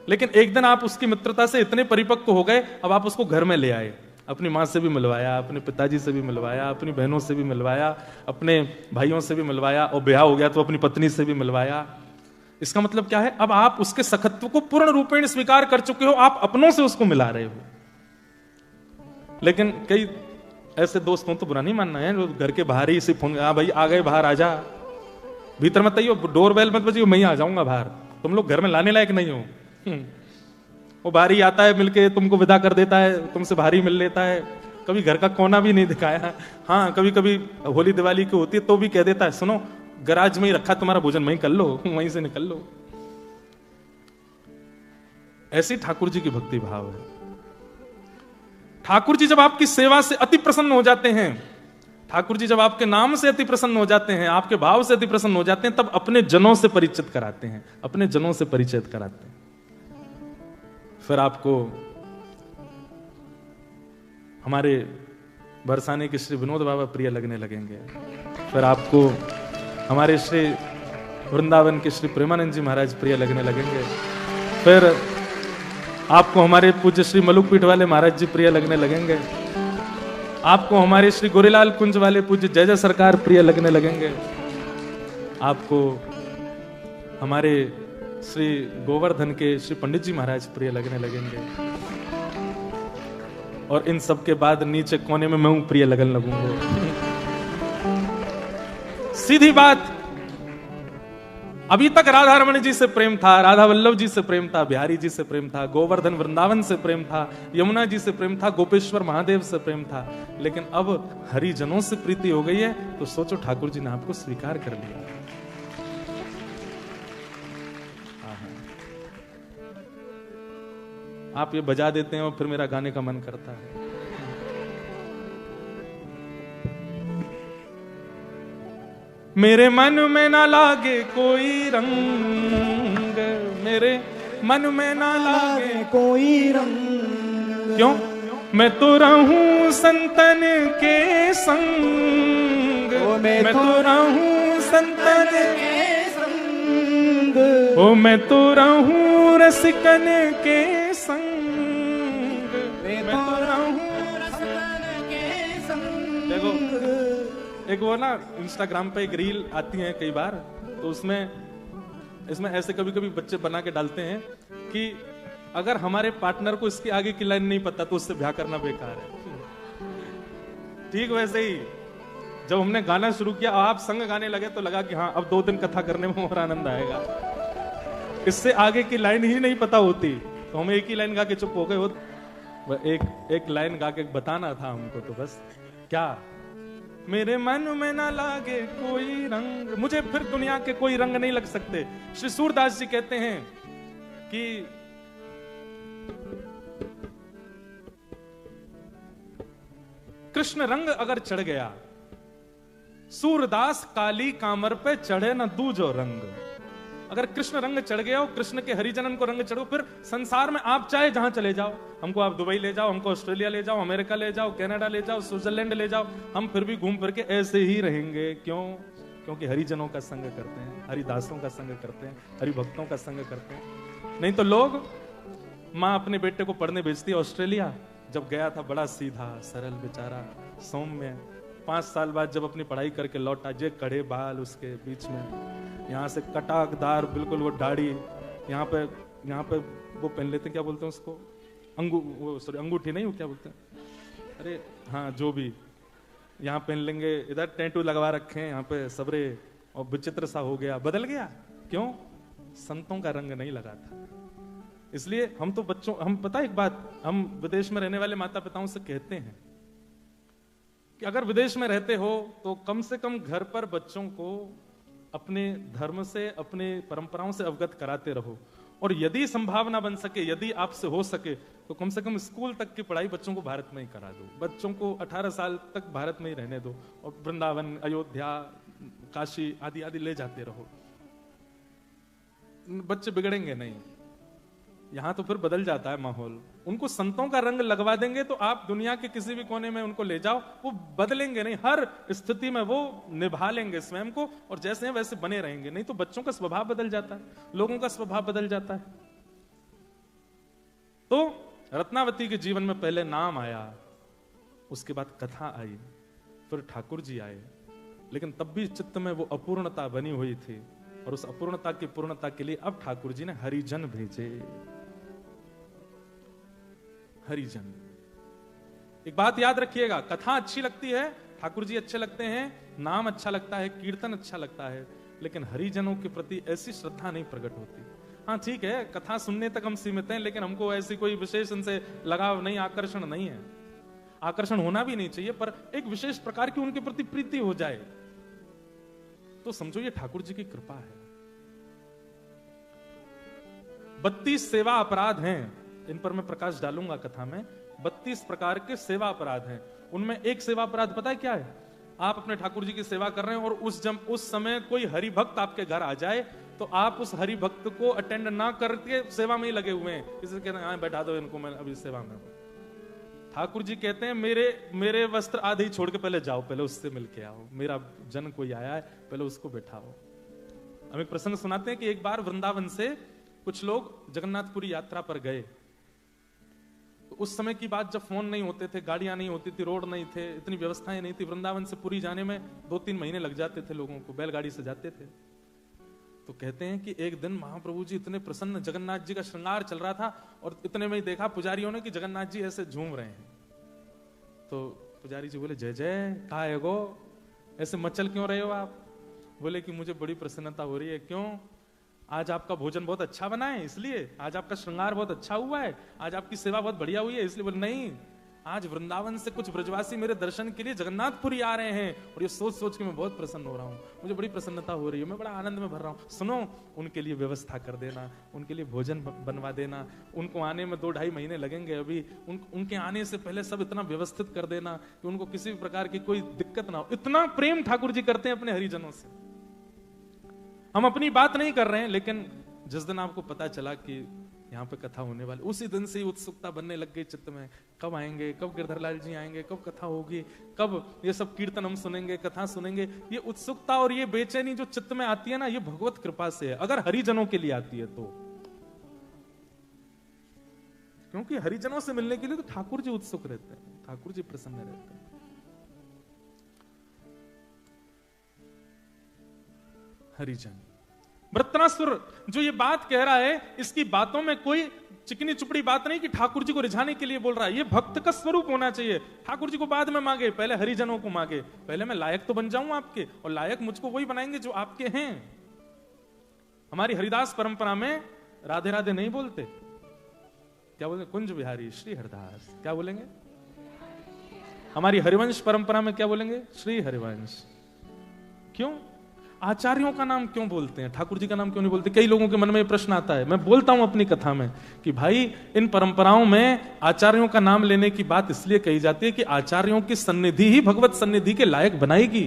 लेकिन एक दिन आप उसकी मित्रता से इतने परिपक्व हो गए, अब आप उसको घर में ले आए, अपनी मां से भी मिलवाया, अपने पिताजी से भी मिलवाया, अपनी बहनों से भी मिलवाया, अपने भाइयों से भी मिलवाया, और ब्याह हो गया तो अपनी पत्नी से भी मिलवाया। इसका मतलब क्या है? अब आप उसके सखत्व को पूर्ण रूपेण स्वीकार कर चुके हो, आप अपनों से उसको मिला रहे हो। लेकिन कई ऐसे दोस्त हो तो बुरा नहीं मानना है, घर के बाहर ही इसे फोन, हाँ भाई आ गए, बाहर आ जा, भीतर मत आइयो, डोर बेल मत बजियो, मैं ही आ जाऊंगा बाहर, तुम लोग घर में लाने लायक नहीं हो। वो बाहर ही आता है, मिलके तुमको विदा कर देता है, तुमसे बाहर ही मिल लेता है, कभी घर का कोना भी नहीं दिखाया। हाँ कभी कभी होली दिवाली की होती है तो भी कह देता है, सुनो गराज में ही रखा तुम्हारा भोजन, वहीं कर लो, वहीं से निकल लो। ऐसी ठाकुर जी की भक्ति भाव है। ठाकुर जी जब आपकी सेवा से अति प्रसन्न हो जाते हैं, ठाकुर जी जब आपके नाम से अति प्रसन्न हो जाते हैं, आपके भाव से अति प्रसन्न हो जाते हैं, तब अपने जनों से परिचित कराते हैं, अपने जनों से परिचित कराते हैं। फिर आपको हमारे बरसाने के श्री विनोद बाबा प्रिय लगने लगेंगे, फिर आपको हमारे श्री वृंदावन के श्री प्रेमानंद जी महाराज प्रिय लगने लगेंगे, फिर आपको हमारे पूज्य श्री मलुकपीठ वाले महाराज जी प्रिय लगने लगेंगे, आपको हमारे श्री गोरीलाल कुंज वाले पूज्य जय जय सरकार प्रिय लगने लगेंगे, आपको हमारे श्री गोवर्धन के श्री पंडित जी महाराज प्रिय लगने लगेंगे, और इन सब के बाद नीचे कोने में मैं प्रिय लगने लगूंगा। सीधी बात, अभी तक राधा रमण जी से प्रेम था, राधा वल्लभ जी से प्रेम था, बिहारी जी से प्रेम था, गोवर्धन वृंदावन से प्रेम था, यमुना जी से प्रेम था, गोपेश्वर महादेव से प्रेम था, लेकिन अब हरिजनों से प्रीति हो गई है, तो सोचो ठाकुर जी ने आपको स्वीकार कर लिया। आप ये बजा देते हैं और फिर मेरा गाने का मन करता है। मेरे मन में ना लागे कोई रंग, मेरे मन में ना लागे कोई रंग, क्यों? मैं तो रहूं संतन के संग, मैं तो रहूं संतन के संग, ओ मैं तो रहूं रसिकन के संग, मैं तो रहूं रसिकन के संग। देखो एक वो ना इंस्टाग्राम पे एक रील आती है कई बार, तो इसमें ऐसे कभी कभी बच्चे बना के डालते हैं कि अगर हमारे पार्टनर को इसके आगे की लाइन नहीं पता तो उससे ब्याह करना बेकार है। ठीक वैसे ही जब हमने गाना शुरू किया, आप संग गाने लगे तो लगा कि हाँ अब 2 दिन कथा करने में और आनंद आएगा। इससे आगे की लाइन ही नहीं पता होती तो हम एक ही लाइन गा के चुप हो गए हो। एक लाइन गा के बताना था हमको, तो बस क्या, मेरे मन में ना लागे कोई रंग, मुझे फिर दुनिया के कोई रंग नहीं लग सकते। श्री सूरदास जी कहते हैं कि कृष्ण रंग अगर चढ़ गया, सूरदास काली कामर पे चढ़े न दूजो रंग। अगर कृष्ण रंग चढ़ गया हो, कृष्ण के हरिजनन को रंग चढ़ो, फिर संसार में आप चाहे जहां चले जाओ, हमको आप दुबई ले जाओ, हमको ऑस्ट्रेलिया ले जाओ, अमेरिका ले जाओ, कनाडा ले जाओ, स्विट्जरलैंड ले जाओ, हम फिर भी घूम फिर के ऐसे ही रहेंगे। क्यों? क्योंकि हरिजनों का संग करते हैं, हरिदासों का संग करते हैं, हरिभक्तों का संग करते हैं। नहीं तो लोग, माँ अपने बेटे को पढ़ने भेजती है ऑस्ट्रेलिया, जब गया था बड़ा सीधा सरल बेचारा, सौम्य, 5 साल बाद जब अपनी पढ़ाई करके लौटा, जे कड़े बाल उसके बीच में, यहाँ से कटाकदार बिल्कुल वो दाढ़ी, यहाँ पे वो पहन लेते, क्या बोलते हैं उसको, अंगूठी नहीं, वो क्या बोलते हैं, अरे हाँ जो भी, यहाँ पहन लेंगे, इधर टैटू लगवा रखे हैं यहाँ पे सबरे, और विचित्र सा हो गया, बदल गया। क्यों? संतों का रंग नहीं लगा था। इसलिए हम तो बच्चों, हम पता एक बात, हम विदेश में रहने वाले माता पिताओं से कहते हैं कि अगर विदेश में रहते हो तो कम से कम घर पर बच्चों को अपने धर्म से, अपने परंपराओं से अवगत कराते रहो, और यदि संभावना बन सके, यदि आपसे हो सके, तो कम से कम स्कूल तक की पढ़ाई बच्चों को भारत में ही करा दो। बच्चों को 18 साल तक भारत में ही रहने दो, और वृंदावन, अयोध्या, काशी आदि आदि ले जाते रहो। बच्चे बिगड़ेंगे नहीं। यहां तो फिर बदल जाता है माहौल। उनको संतों का रंग लगवा देंगे तो आप दुनिया के किसी भी कोने में उनको ले जाओ, वो बदलेंगे नहीं। हर स्थिति में वो निभा लेंगे स्वयं को, और जैसे हैं वैसे बने रहेंगे। नहीं तो बच्चों का स्वभाव बदल जाता है, लोगों का स्वभाव बदल जाता है। तो रत्नावती के जीवन में पहले नाम आया, उसके बाद कथा आई, फिर ठाकुर जी आए, लेकिन तब भी चित्त में वो अपूर्णता बनी हुई थी, और उस अपूर्णता की पूर्णता के लिए अब ठाकुर जी ने हरिजन भेजे। हरिजन, एक बात याद रखिएगा, कथा अच्छी लगती है, ठाकुर जी अच्छे लगते हैं, नाम अच्छा लगता है, कीर्तन अच्छा लगता है, लेकिन हरिजनों के प्रति ऐसी श्रद्धा नहीं प्रकट होती। हाँ ठीक है, कथा सुनने तक हम सीमित हैं, लेकिन हमको ऐसी कोई विशेष इनसे लगाव नहीं, आकर्षण नहीं है। आकर्षण होना भी नहीं चाहिए, पर एक विशेष प्रकार की उनके प्रति प्रीति हो जाए तो समझो ये ठाकुर जी की कृपा है। 32 सेवा अपराध हैं, इन पर मैं प्रकाश डालूंगा कथा में। 32 प्रकार के सेवा अपराध हैं। उनमें एक सेवा अपराध पता है क्या है? आप अपने ठाकुर जी की सेवा कर रहे हैं और उस समय कोई हरि भक्त आपके घर आ जाए तो आप उस हरि भक्त को अटेंड ना करके सेवा में ही लगे हुए हैं। किसी कहते हैं बैठा दो इनको, मैं अभी सेवा में। ठाकुर जी कहते हैं मेरे वस्त्र आधे ही छोड़ के पहले जाओ, पहले उससे मिलके आओ, मेरा जन कोई आया है, पहले उसको बैठाओ। हम एक प्रसंग सुनाते हैं कि एक बार वृंदावन से कुछ लोग जगन्नाथपुरी यात्रा पर गए। तो उस समय की बात जब फोन नहीं होते थे, गाड़ियां नहीं होती थी, रोड नहीं थे, इतनी व्यवस्थाएं नहीं थी। वृंदावन से पुरी जाने में 2-3 महीने लग जाते थे लोगों को, बैलगाड़ी से जाते थे। तो कहते हैं कि एक दिन महाप्रभु जी इतने प्रसन्न, जगन्नाथ जी का श्रृंगार चल रहा था, और इतने में ही देखा पुजारियों ने कि जगन्नाथ जी ऐसे झूम रहे हैं। तो पुजारी जी बोले, जय जय, कहा है गो, ऐसे मचल क्यों रहे हो आप? बोले कि मुझे बड़ी प्रसन्नता हो रही है। क्यों? आज आपका भोजन बहुत अच्छा बना है इसलिए, आज आपका श्रृंगार बहुत अच्छा हुआ है, आज आपकी सेवा बहुत बढ़िया हुई है इसलिए। बोले नहीं, आज वृंदावन से कुछ ब्रजवासी मेरे दर्शन के लिए जगन्नाथपुरी आ रहे हैं, और ये सोच सोच के मैं बहुत प्रसन्न हो रहा हूँ, मुझे बड़ी प्रसन्नता हो रही है, मैं बड़ा आनंद में भर रहा हूँ। सुनो, उनके लिए व्यवस्था कर देना, उनके लिए भोजन बनवा देना, उनको आने में 2-2.5 महीने लगेंगे अभी, उनके आने से पहले सब इतना व्यवस्थित कर देना कि उनको किसी भी प्रकार की कोई दिक्कत ना हो। इतना प्रेम ठाकुर जी करते हैं अपने हरिजनों से। हम अपनी बात नहीं कर रहे हैं, लेकिन जिस दिन आपको पता चला कि यहाँ पे कथा होने वाली, उसी दिन से ही उत्सुकता बनने लग गई चित्त में, कब आएंगे, कब गिरधरलाल जी आएंगे, कब कथा होगी, कब ये सब कीर्तन हम सुनेंगे, कथा सुनेंगे। ये उत्सुकता और ये बेचैनी जो चित्त में आती है ना, ये भगवत कृपा से है, अगर हरिजनों के लिए आती है तो। क्योंकि हरिजनों से मिलने के लिए तो ठाकुर जी उत्सुक रहते हैं, ठाकुर जी प्रसन्न रहते हैं। हरिजन, वृत्रासुर जो ये बात कह रहा है, इसकी बातों में कोई चिकनी चुपड़ी बात नहीं कि ठाकुर जी को रिझाने के लिए बोल रहा है। ये भक्त का स्वरूप होना चाहिए। ठाकुर जी को बाद में मांगे, पहले हरिजनों को मांगे। पहले मैं लायक तो बन जाऊं आपके, और लायक मुझको वही बनाएंगे जो आपके हैं। हमारी हरिदास परंपरा में राधे राधे नहीं बोलते, क्या बोलते? कुंज बिहारी श्री हरिदास। क्या बोलेंगे? हमारी हरिवंश परंपरा में क्या बोलेंगे? श्री हरिवंश। क्यों? आचार्यों का नाम क्यों बोलते हैं, ठाकुर जी का नाम क्यों नहीं बोलते? कई लोगों के मन में प्रश्न आता है। मैं बोलता हूं अपनी कथा में कि भाई, इन परंपराओं में आचार्यों का नाम लेने की बात इसलिए कही जाती है कि आचार्यों की सन्निधि ही भगवत सन्निधि के लायक बनाएगी।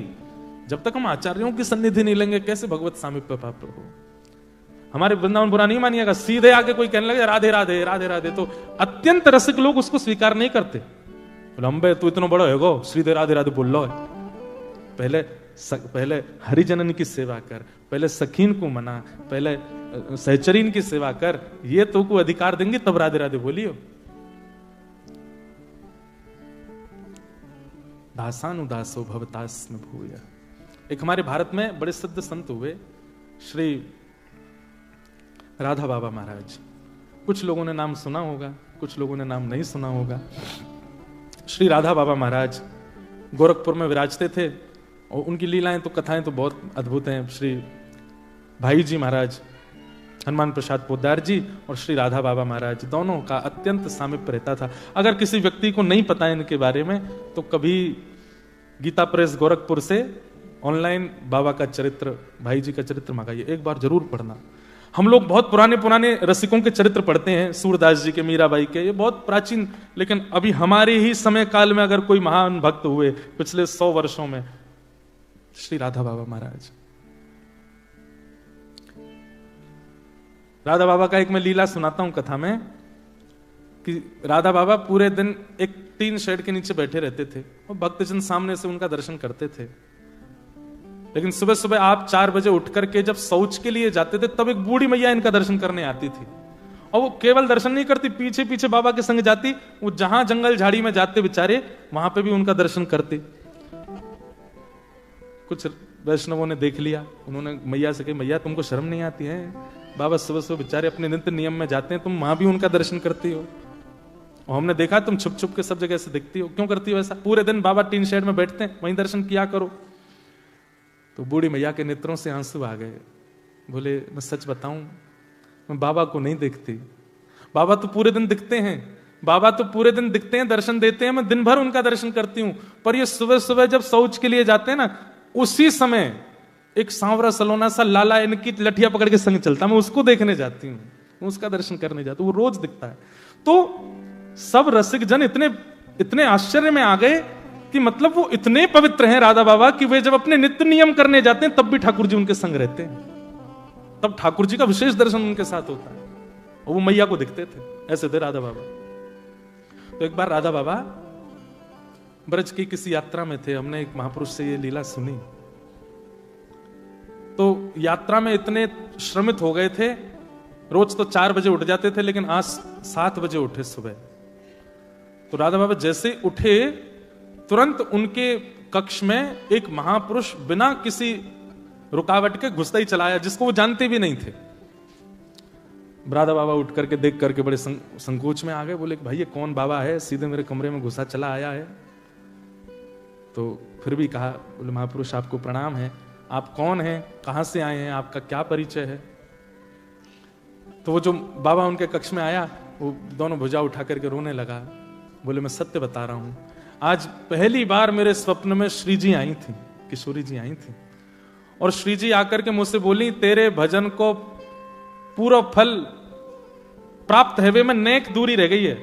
जब तक हम आचार्यों की सन्निधि नहीं लेंगे, कैसे भगवत सामीप्य प्राप्त हो? हमारे वृंदावन बुरा नहीं मानिएगा, सीधे आके कोई कहने लगे राधे राधे राधे राधे, तो अत्यंत रसिक लोग उसको स्वीकार नहीं करते। लंबे तू इतना बड़ा होगो, सीधे राधे राधे बोल लो। पहले हरिजनन की सेवा कर, पहले सखीन को मना, पहले सहचरीन की सेवा कर, ये तो को अधिकार देंगे तब राधे राधे बोलियो। दासानुदासो भवतास्म भूय। एक हमारे भारत में बड़े सिद्ध संत हुए श्री राधा बाबा महाराज। कुछ लोगों ने नाम सुना होगा, कुछ लोगों ने नाम नहीं सुना होगा। श्री राधा बाबा महाराज गोरखपुर में विराजते थे और उनकी लीलाएं तो कथाएं तो बहुत अद्भुत हैं। श्री भाई जी महाराज, हनुमान प्रसाद पोद्दार जी और श्री राधा बाबा महाराज, दोनों का अत्यंत सामीप्य रहता था। अगर किसी व्यक्ति को नहीं पता है इनके बारे में तो कभी गीता प्रेस गोरखपुर से ऑनलाइन बाबा का चरित्र, भाई जी का चरित्र मंगाइए, एक बार जरूर पढ़ना। हम लोग बहुत पुराने पुराने रसिकों के चरित्र पढ़ते हैं, सूरदास जी के, मीराबाई के, ये बहुत प्राचीन, लेकिन अभी हमारे ही समय काल में अगर कोई महान भक्त हुए पिछले 100 वर्षों में, श्री राधा बाबा महाराज। राधा बाबा का एक मैं लीला सुनाता हूं कथा में कि राधा बाबा पूरे दिन एक टीन शेड के नीचे बैठे रहते थे और भक्तजन सामने से उनका दर्शन करते थे। लेकिन सुबह सुबह आप 4 बजे उठ करके जब शौच के लिए जाते थे तब एक बूढ़ी मैया इनका दर्शन करने आती थी और वो केवल दर्शन नहीं करती, पीछे पीछे बाबा के संग जाती। वो जहां जंगल झाड़ी में जाते बेचारे वहां पे भी उनका दर्शन करते। कुछ वैष्णवों ने देख लिया, उन्होंने मैया से कहा, मैया तुमको शर्म नहीं आती है? बाबा सुबह सुबह बेचारे अपने नित्य नियम में जाते हैं, तुम वहां भी उनका दर्शन करती हो। और हमने देखा तुम छुप छुप के सब जगह से दिखती हो, क्यों करती हो ऐसा? पूरे दिन बाबा टीन शेड में बैठते हैं, वहीं दर्शन किया करो। तो बूढ़ी मैया के नेत्रों से आंसू आ गए। बोले, मैं सच बताऊं, मैं बाबा को नहीं देखती। बाबा तो पूरे दिन दिखते हैं, बाबा तो पूरे दिन दिखते हैं, दर्शन देते हैं, मैं दिन भर उनका दर्शन करती हूं। पर ये सुबह सुबह जब शौच के लिए जाते हैं ना, उसी समय एक सांवरा सलोना सा लाला इनकी लठिया पकड़ के संग चलता, मैं उसको देखने जाती हूँ, उसका दर्शन करने जाती हूँ, वो रोज दिखता है। तो सब रसिक जन इतने इतने आश्चर्य में आ गए कि मतलब वो इतने पवित्र हैं राधा बाबा कि वे जब अपने नित्य नियम करने जाते हैं तब भी ठाकुर जी उनके संग रहते हैं, तब ठाकुर जी का विशेष दर्शन उनके साथ होता है और वो मैया को दिखते थे। ऐसे थे राधा बाबा। तो एक बार राधा बाबा ब्रज की किसी यात्रा में थे, हमने एक महापुरुष से ये लीला सुनी। तो यात्रा में इतने श्रमित हो गए थे, रोज तो 4 बजे उठ जाते थे, लेकिन आज 7 बजे उठे सुबह। तो राधा बाबा जैसे उठे तुरंत उनके कक्ष में एक महापुरुष बिना किसी रुकावट के घुसता ही चला आया, जिसको वो जानते भी नहीं थे। राधा बाबा उठ करके देख करके बड़े संकोच में आ गए। बोले भाई ये कौन बाबा है, सीधे मेरे कमरे में घुसा चला आया है। तो फिर भी कहा, बोले महापुरुष आपको प्रणाम है, आप कौन हैं, कहां से आए हैं, आपका क्या परिचय है? तो वो जो बाबा उनके कक्ष में आया वो दोनों भुजा उठा करके रोने लगा। बोले मैं सत्य बता रहा हूं, आज पहली बार मेरे स्वप्न में श्री जी आई थी, किशोरी जी आई थी, और श्री जी आकर के मुझसे बोली तेरे भजन को पूरा फल प्राप्त है, वे में नेक दूरी रह गई है,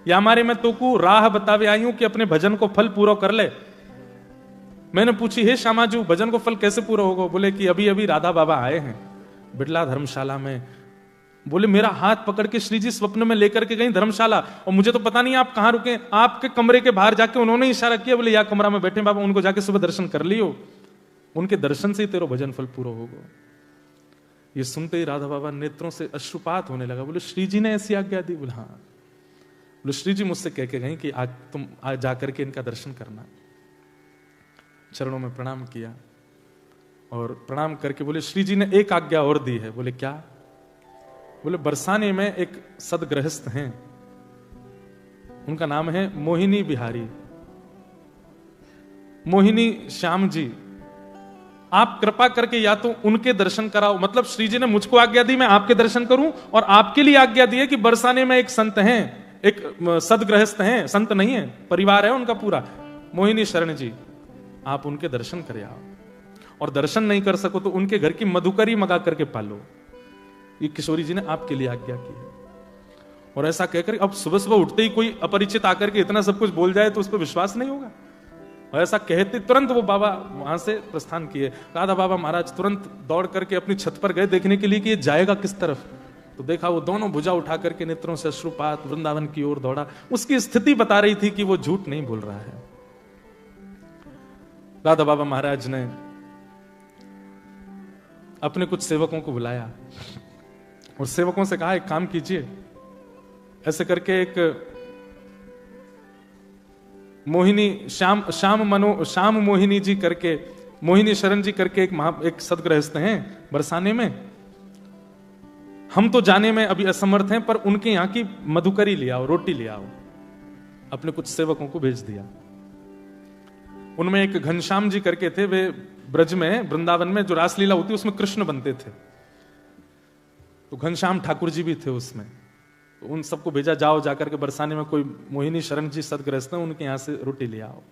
या हमारे में तो को राह बतावे आई हूं कि अपने भजन को फल पूरा कर ले। मैंने पूछी, हे श्यामाजू भजन को फल कैसे पूरा होगा? बोले कि अभी अभी राधा बाबा आए हैं बिड़ला धर्मशाला में। बोले मेरा हाथ पकड़ के श्री जी स्वप्न में लेकर के गई धर्मशाला, और मुझे तो पता नहीं आप कहां रुके, आपके कमरे के बाहर जाके उन्होंने इशारा किया, बोले या कमरा में बैठे बाबा, उनको जाके सुबह दर्शन कर लियो, उनके दर्शन से ही तेरा भजन फल पूरा होगा। ये सुनते ही राधा बाबा नेत्रों से अश्रुपात होने लगा। बोले श्री जी ने ऐसी आज्ञा दी? बोले हाँ। बोले श्री जी मुझसे कह के गई कि आज तुम आज जाकर के इनका दर्शन करना। चरणों में प्रणाम किया और प्रणाम करके बोले श्री जी ने एक आज्ञा और दी है। बोले क्या? बोले बरसाने में एक सदगृहस्थ हैं, उनका नाम है मोहिनी बिहारी, मोहिनी श्याम जी, आप कृपा करके या तो उनके दर्शन कराओ। मतलब श्री जी ने मुझको आज्ञा दी मैं आपके दर्शन करूं, और आपके लिए आज्ञा दी है कि बरसाने में एक संत हैं, एक सदगृहस्थ हैं, संत नहीं है, परिवार है उनका पूरा, मोहिनी शरण जी, आप उनके दर्शन कर आओ, और दर्शन नहीं कर सको तो उनके घर की मधुकरी मंगा करके पालो। ये किशोरी जी ने आपके लिए आज्ञा की है। और ऐसा कहकर अब सुबह सुबह उठते ही कोई अपरिचित आकर के इतना सब कुछ बोल जाए तो उस पर विश्वास नहीं होगा। और ऐसा कहते तुरंत वो बाबा वहां से प्रस्थान किए। राधा बाबा महाराज तुरंत दौड़ करके अपनी छत पर गए देखने के लिए कि ये जाएगा किस तरफ। तो देखा वो दोनों भुजा उठा करके नेत्रों से अश्रुपात वृंदावन की ओर दौड़ा। उसकी स्थिति बता रही थी कि वो झूठ नहीं बोल रहा है। राधा बाबा महाराज ने अपने कुछ सेवकों को बुलाया और सेवकों से कहा एक काम कीजिए, ऐसे करके एक मोहिनी श्याम मोहिनी जी करके, मोहिनी शरण जी करके एक सदगृहस्थ हैं बरसाने में। हम तो जाने में अभी असमर्थ हैं, पर उनके यहां की मधुकरी ले आओ, रोटी ले आओ। अपने कुछ सेवकों को भेज दिया। उनमें एक घनश्याम जी करके थे, वे ब्रज में, वृंदावन में जो रासलीला होती है उसमें कृष्ण बनते थे, तो घनश्याम ठाकुर जी भी थे उसमें। तो उन सबको भेजा, जाओ जाकर के बरसाने में कोई मोहिनी शरण जी सदगृहस्थ हैं, उनके यहां से रोटी ले आओ।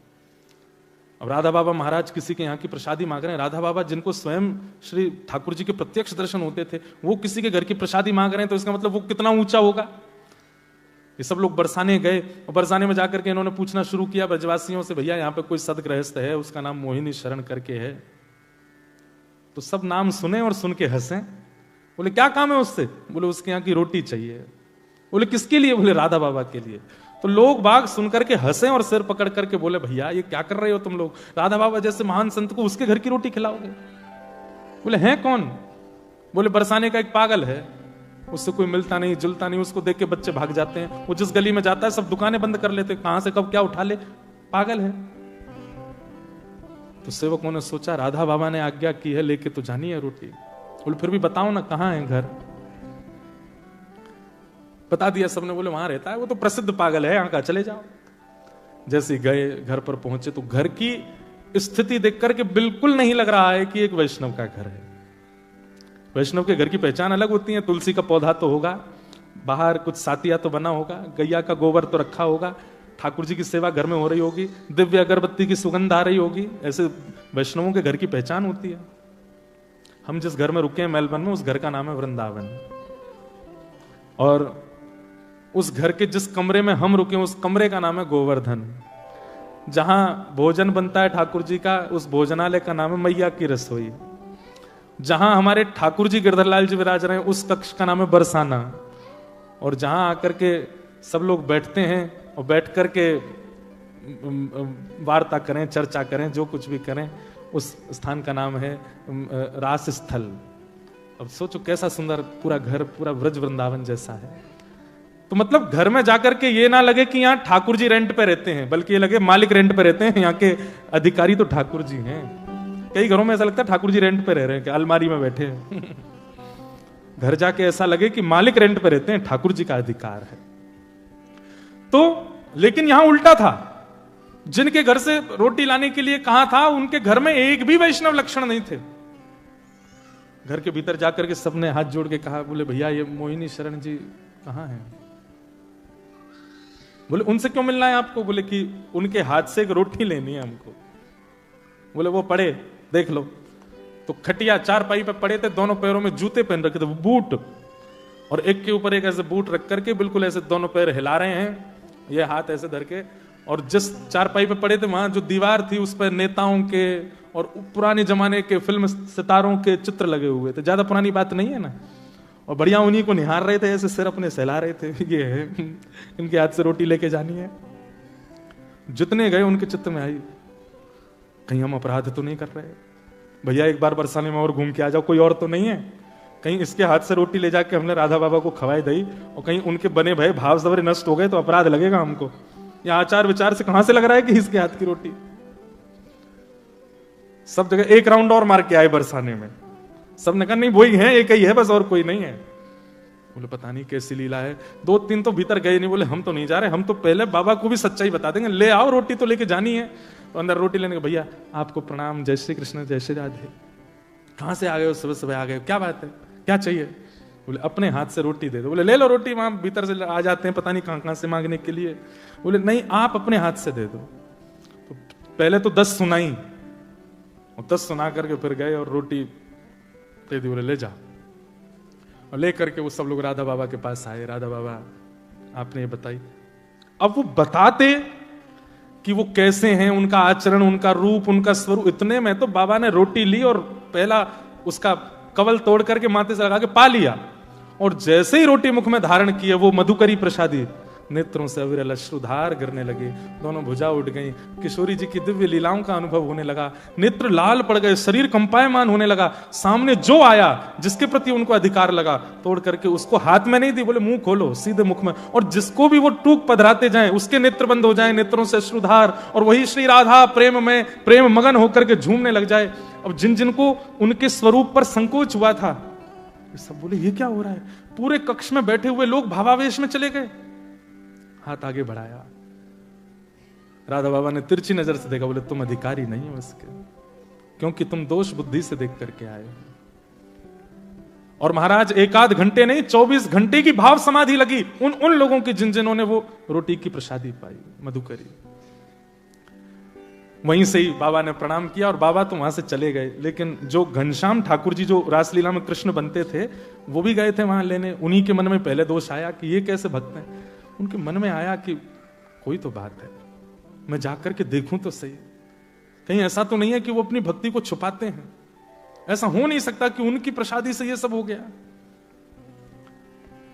अब राधा बाबा महाराज किसी के यहाँ की प्रसादी मांग रहे हैं। राधा बाबा जिनको स्वयं श्री ठाकुर जी के प्रत्यक्ष दर्शन होते थे, वो किसी के घर की प्रसादी मांग रहे हैं, तो इसका मतलब वो कितना ऊंचा होगा। ये सब लोग बरसाने गए और बरसाने में जाकर के इन्होंने पूछना शुरू किया ब्रजवासियों से, भैया यहाँ पे कोई सदगृहस्थ है, उसका नाम मोहिनी शरण करके है। तो सब नाम सुने और सुन के हंसे। बोले क्या काम है उससे? बोले उसके यहाँ की रोटी चाहिए। बोले किसके लिए? बोले राधा बाबा के लिए। तो लोग बाग सुन करके हंसे और सिर पकड़ करके बोले, भैया ये क्या कर रहे हो तुम लोग? राधा बाबा जैसे महान संत को उसके घर की रोटी खिलाओगे? बोले हैं कौन? बोले बरसाने का एक पागल है, उससे कोई मिलता नहीं जुलता नहीं, उसको देख के बच्चे भाग जाते हैं, वो जिस गली में जाता है सब दुकानें बंद कर लेते, कहां से कब क्या उठा ले, पागल है। तो सेवकों ने सोचा राधा बाबा ने आज्ञा की है, लेके तो जानी है रोटी। बोले फिर भी बताओ ना कहां है घर। बता दिया सबने। बोले वहां रहता है, वो तो प्रसिद्ध पागल है, यहाँ का चले जाओ। जैसे गए घर पर पहुंचे तो घर की स्थिति देख करके बिल्कुल नहीं लग रहा है कि एक वैष्णव का घर है। वैष्णव के घर की पहचान अलग होती है। तुलसी का पौधा तो होगा, बाहर कुछ सातिया तो बना होगा, गैया का गोबर तो रखा होगा, ठाकुर जी की सेवा घर में हो रही होगी, दिव्य अगरबत्ती की सुगंध आ रही होगी। ऐसे वैष्णवों के घर की पहचान होती है। हम जिस घर में रुके हैं मेलबर्न में, उस घर का नाम है वृंदावन। और उस घर के जिस कमरे में हम रुके, उस कमरे का नाम है गोवर्धन। जहां भोजन बनता है ठाकुर जी का, उस भोजनालय का नाम है मैया की रसोई। जहां हमारे ठाकुर जी गिरधरलाल जी विराज रहे हैं, उस कक्ष का नाम है बरसाना। और जहां आकर के सब लोग बैठते हैं और बैठ करके वार्ता करें, चर्चा करें, जो कुछ भी करें, उस स्थान का नाम है रास स्थल। अब सोचो कैसा सुंदर पूरा घर, पूरा ब्रज वृंदावन जैसा है। तो मतलब घर में जाकर के ये ना लगे कि यहाँ ठाकुर जी रेंट पे रहते हैं, बल्कि ये लगे मालिक रेंट पे रहते हैं, यहाँ के अधिकारी तो ठाकुर जी हैं। कई घरों में ऐसा लगता है ठाकुर जी रेंट पे रह रहे हैं, कि अलमारी में बैठे हैं। घर जाके ऐसा लगे कि मालिक रेंट पे रहते हैं, ठाकुर जी का अधिकार है। तो लेकिन यहां उल्टा था। जिनके घर से रोटी लाने के लिए कहा था, उनके घर में एक भी वैष्णव लक्षण नहीं थे। घर के भीतर जाकर के सबने हाथ जोड़ के कहा, बोले भैया ये मोहिनी शरण जी कहां हैं? बोले उनसे क्यों मिलना है आपको? बोले कि उनके हाथ से एक रोटी लेनी है हमको। बोले वो पड़े देख लो। तो खटिया चारपाई पे पड़े थे, दोनों पैरों में जूते पहन रखे थे, बूट, और एक के ऊपर एक ऐसे बूट रख करके बिल्कुल ऐसे दोनों पैर हिला रहे हैं, ये हाथ ऐसे धर के। और जिस चारपाई पे पड़े थे वहां जो दीवार थी उस पर नेताओं के और पुराने जमाने के फिल्म सितारों के चित्र लगे हुए थे। ज्यादा पुरानी बात नहीं है ना। और बढ़िया उन्हीं को निहार रहे थे, ऐसे सिर अपने सहला रहे थे, ये है इनके हाथ से रोटी लेके जानी है। जितने गए उनके चित्त में आई, कहीं हम अपराध तो नहीं कर रहे? भैया एक बार बरसाने में और घूम के आ जाओ, कोई और तो नहीं है? कहीं इसके हाथ से रोटी ले जाके हमने राधा बाबा को खवाई दी और कहीं उनके बने भय भाव सवरे नष्ट हो गए तो अपराध लगेगा हमको। या आचार विचार से कहां से लग रहा है कि इसके हाथ की रोटी? सब जगह एक राउंड और मार के आए बरसाने में। सबने कहा नहीं वही है, एक ही है बस, और कोई नहीं है। बोले पता नहीं कैसी लीला है। दो तीन तो भीतर गए नहीं, बोले हम तो नहीं जा रहे, हम तो पहले बाबा को भी सच्चाई बता देंगे, ले आओ रोटी तो लेके जानी है। तो अंदर रोटी लेने के, भैया आपको प्रणाम, जय श्री कृष्ण जय श्री राधे। कहां से आ गए हो? सुबह सुबह आ गए, क्या बात है, क्या चाहिए? बोले अपने हाथ से रोटी दे दो। बोले ले लो रोटी, वहां भीतर से आ जाते हैं पता नहीं कहां कहां से मांगने के लिए। बोले नहीं आप अपने हाथ से दे दो। तो पहले तो 10 सुनाई और 10 सुना करके फिर गए और रोटी दे दी। बोले ले जा। और ले करके वो सब लोग राधा बाबा के पास आए। राधा बाबा आपने ये बताई। अब वो बताते कि वो कैसे हैं, उनका आचरण, उनका रूप, उनका स्वरूप, इतने में तो बाबा ने रोटी ली और पहला उसका कवल तोड़ करके माथे से लगा के पा लिया। और जैसे ही रोटी मुख में धारण की है, वो मधुकरी प्रसादी नेत्रों से अविरल अश्रुधार गिरने लगे, दोनों भुजा उठ गई, किशोरी जी की दिव्य लीलाओं का अनुभव होने लगा, नेत्र लाल पड़ गए, शरीर कंपायमान होने लगा। सामने जो आया, जिसके प्रति उनको अधिकार लगा, तोड़ करके उसको हाथ में नहीं दी, बोले मुंह खोलो, सीधे मुख में, और जिसको भी वो टूक पधराते जाएं उसके नेत्र बंद हो जाएं, नेत्रों से अश्रुधार, और वही श्री राधा प्रेम में प्रेम मगन होकर के झूमने लग जाए। अब जिन जिनको उनके स्वरूप पर संकोच हुआ था, सब बोले ये क्या हो रहा है। पूरे कक्ष में बैठे हुए लोग भावावेश में चले गए। हाथ आगे बढ़ाया, राधा बाबा ने तिरछी नजर से देखा, बोले तुम अधिकारी नहीं हो इसके, क्योंकि तुम दोष बुद्धि से देख करके आए हो। और महाराज एक आध घंटे नहीं, 24 घंटे की भाव समाधि लगी उन लोगों की जिन्होंने वो रोटी की प्रसादी पाई, मधुकरी। वहीं से ही बाबा ने प्रणाम किया और बाबा तो वहां से चले गए। लेकिन जो घनश्याम ठाकुर जी, जो रासलीला में कृष्ण बनते थे, वो भी गए थे वहां लेने। उन्हीं के मन में पहले दोष आया कि ये कैसे भक्त हैं। उनके मन में आया कि कोई तो बात है, मैं जाकर के देखूं तो सही, कहीं ऐसा तो नहीं है कि वो अपनी भक्ति को छुपाते हैं। ऐसा हो नहीं सकता कि उनकी प्रसादी से ये सब हो गया।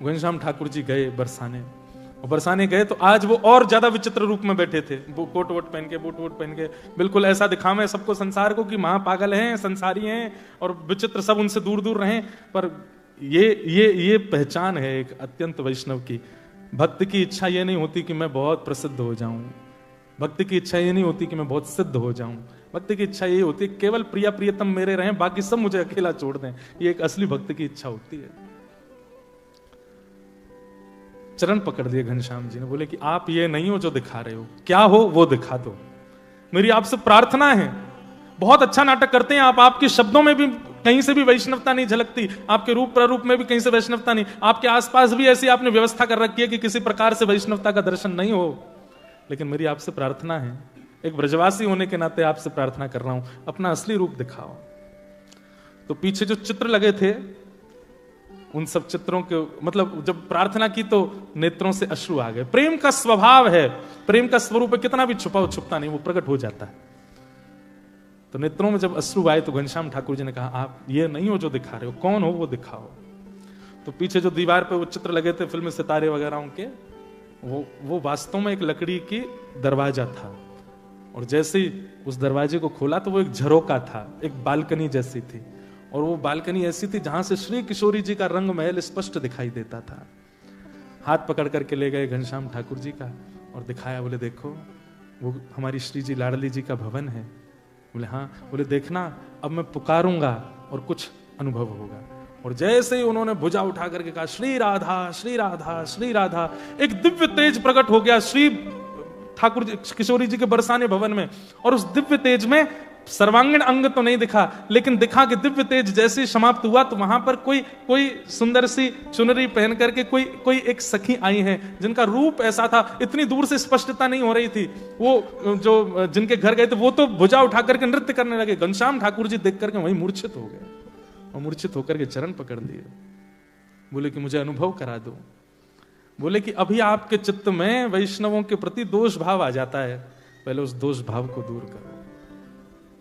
घनश्याम ठाकुर जी गए बरसाने, और बरसाने गए तो आज वो और ज्यादा विचित्र रूप में बैठे थे। वो कोट वोट पहन के, बूट वोट पहन के, बिल्कुल ऐसा दिखावे सबको संसार को कि महापागल हैं, संसारी हैं और विचित्र, सब उनसे दूर दूर रहें। पर ये पहचान है एक अत्यंत वैष्णव की। भक्त की इच्छा ये नहीं होती कि मैं बहुत प्रसिद्ध हो जाऊं, भक्त की इच्छा ये नहीं होती कि मैं बहुत सिद्ध हो जाऊं, भक्त की इच्छा ये होती है केवल प्रिया प्रियतम मेरे रहें, बाकी सब मुझे अकेला छोड़ दें। ये एक असली भक्त की इच्छा होती है। चरण पकड़ दिए घनश्याम जी ने, बोले कि आप ये नहीं हो जो दिखा रहे हो, क्या हो वो दिखा दो, मेरी आपसे प्रार्थना है। बहुत अच्छा नाटक करते हैं आप, आपके शब्दों में भी कहीं से भी वैष्णवता नहीं झलकती, आपके रूप प्रारूप में भी कहीं से वैष्णवता नहीं, आपके आसपास भी ऐसी आपने व्यवस्था कर रखी है कि किसी प्रकार से वैष्णवता का दर्शन नहीं हो। लेकिन मेरी आपसे प्रार्थना है, एक ब्रजवासी होने के नाते आपसे प्रार्थना कर रहा हूं, अपना असली रूप दिखाओ। तो पीछे जो चित्र लगे थे, उन सब चित्रों के मतलब जब प्रार्थना की तो नेत्रों से अश्रु आ गए। प्रेम का स्वभाव है, प्रेम का स्वरूप है, कितना भी छुपा हो छुपता नहीं, वो प्रकट हो जाता है। तो नेत्रों में जब अश्रु आए तो घनश्याम ठाकुर जी ने कहा, आप ये नहीं हो जो दिखा रहे हो, कौन हो वो दिखाओ। तो पीछे जो दीवार पे वो चित्र लगे थे फिल्म सितारे वगैरह के, वो वास्तव में एक लकड़ी की दरवाजा था। और जैसे ही उस दरवाजे को खोला तो वो एक झरोका था, एक बालकनी जैसी थी। और वो बालकनी ऐसी थी जहां से श्री किशोरी जी का रंग महल स्पष्ट दिखाई देता था। हाथ पकड़ करके ले गए घनश्याम ठाकुर जी का और दिखाया, बोले देखो वो हमारी श्री जी लाडली जी का भवन है। बोले हाँ। बोले देखना अब मैं पुकारूंगा और कुछ अनुभव होगा। और जैसे ही उन्होंने भुजा उठा करके कहा श्री राधा श्री राधा श्री राधा, एक दिव्य तेज प्रकट हो गया श्री ठाकुर जी किशोरी जी के बरसाने भवन में। और उस दिव्य तेज में सर्वांगीण अंग तो नहीं दिखा, लेकिन दिखा कि दिव्य तेज जैसे समाप्त हुआ तो वहां पर कोई सुंदर सी चुनरी पहन करके कोई एक सखी आई है, जिनका रूप ऐसा था, इतनी दूर से स्पष्टता नहीं हो रही थी। वो जो जिनके घर गए थे वो तो भुजा उठा करके नृत्य करने लगे। घनश्याम ठाकुर जी देख करके वहीं मूर्छित हो गए और मूर्छित होकर के चरण पकड़ लिए। बोले कि मुझे अनुभव करा दो। बोले कि अभी आपके चित्त में वैष्णवों के प्रति दोष भाव आ जाता है, पहले उस दोष भाव को दूर करो।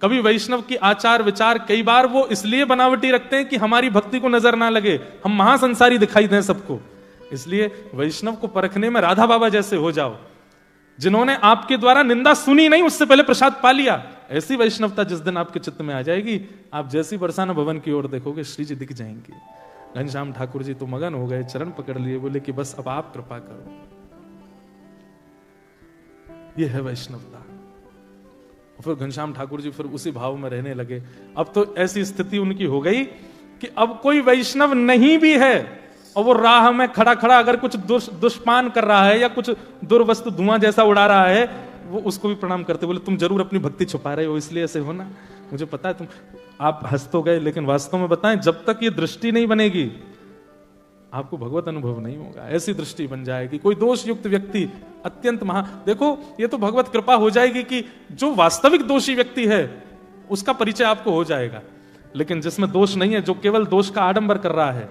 कभी वैष्णव की आचार विचार कई बार वो इसलिए बनावटी रखते हैं कि हमारी भक्ति को नजर ना लगे, हम महासंसारी दिखाई दें सबको। इसलिए वैष्णव को परखने में राधा बाबा जैसे हो जाओ, जिन्होंने आपके द्वारा निंदा सुनी नहीं उससे पहले प्रसाद पा लिया। ऐसी वैष्णवता जिस दिन आपके चित्त में आ जाएगी, आप जैसी बरसाना भवन की ओर देखोगे श्री जी दिख जाएंगे। घनश्याम ठाकुर जी तो मगन हो गए, चरण पकड़ लिए, बोले कि बस अब आप कृपा करो। यह है वैष्णवता। फिर घनश्याम ठाकुर जी फिर उसी भाव में रहने लगे। अब तो ऐसी स्थिति उनकी हो गई कि अब कोई वैष्णव नहीं भी है और वो राह में खड़ा खड़ा अगर कुछ दुष्पान कर रहा है या कुछ दुर्वस्तु धुआं जैसा उड़ा रहा है, वो उसको भी प्रणाम करते। बोले तुम जरूर अपनी भक्ति छुपा रहे हो, इसलिए ऐसे हो ना, मुझे पता है तुम। आप हंस तो गए, लेकिन वास्तव में बताएं, जब तक ये दृष्टि नहीं बनेगी आपको भगवत अनुभव नहीं होगा। ऐसी दृष्टि बन जाएगी, कोई दोष युक्त व्यक्ति अत्यंत देखो ये तो भगवत कृपा हो जाएगी कि जो वास्तविक दोषी व्यक्ति है उसका परिचय आपको हो जाएगा। लेकिन जिसमें दोष नहीं है, जो केवल दोष का आडंबर कर रहा है,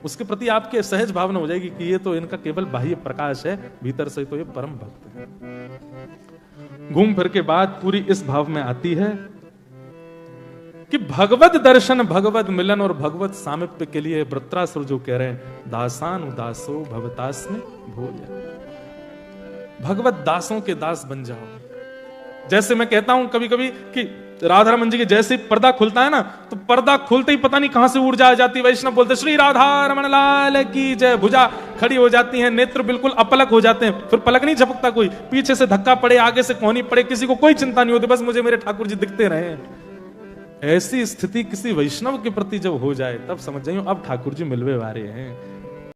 उसके प्रति आपके सहज भावना हो जाएगी कि ये तो इनका केवल बाह्य प्रकाश है, भीतर से तो ये परम भक्त है। घूम फिर के बाद पूरी इस भाव में आती है कि भगवत दर्शन, भगवत मिलन और भगवत सामिप्य के लिए वृत्रासुर जो कह रहे हैं, दासान उदासो भवतास्मि भोज। भगवत दासों के दास बन जाओ। जैसे मैं कहता हूं कभी कभी कि राधा रमन जी के जैसे पर्दा खुलता है ना, तो पर्दा खुलते ही पता नहीं कहां से ऊर्जा आ जाती है। वैष्णव बोलते श्री राधा रमन लाल की जय, भुजा खड़ी हो जाती है, नेत्र बिल्कुल अपलक हो जाते हैं, फिर पलक नहीं झपकता कोई, पीछे से धक्का पड़े, आगे से कोहनी पड़े, किसी को कोई चिंता नहीं होती, बस मुझे मेरे ठाकुर जी दिखते रहे। ऐसी स्थिति किसी वैष्णव के प्रति जब हो जाए, तब समझ जाइए अब ठाकुर जी मिलवे वाले हैं।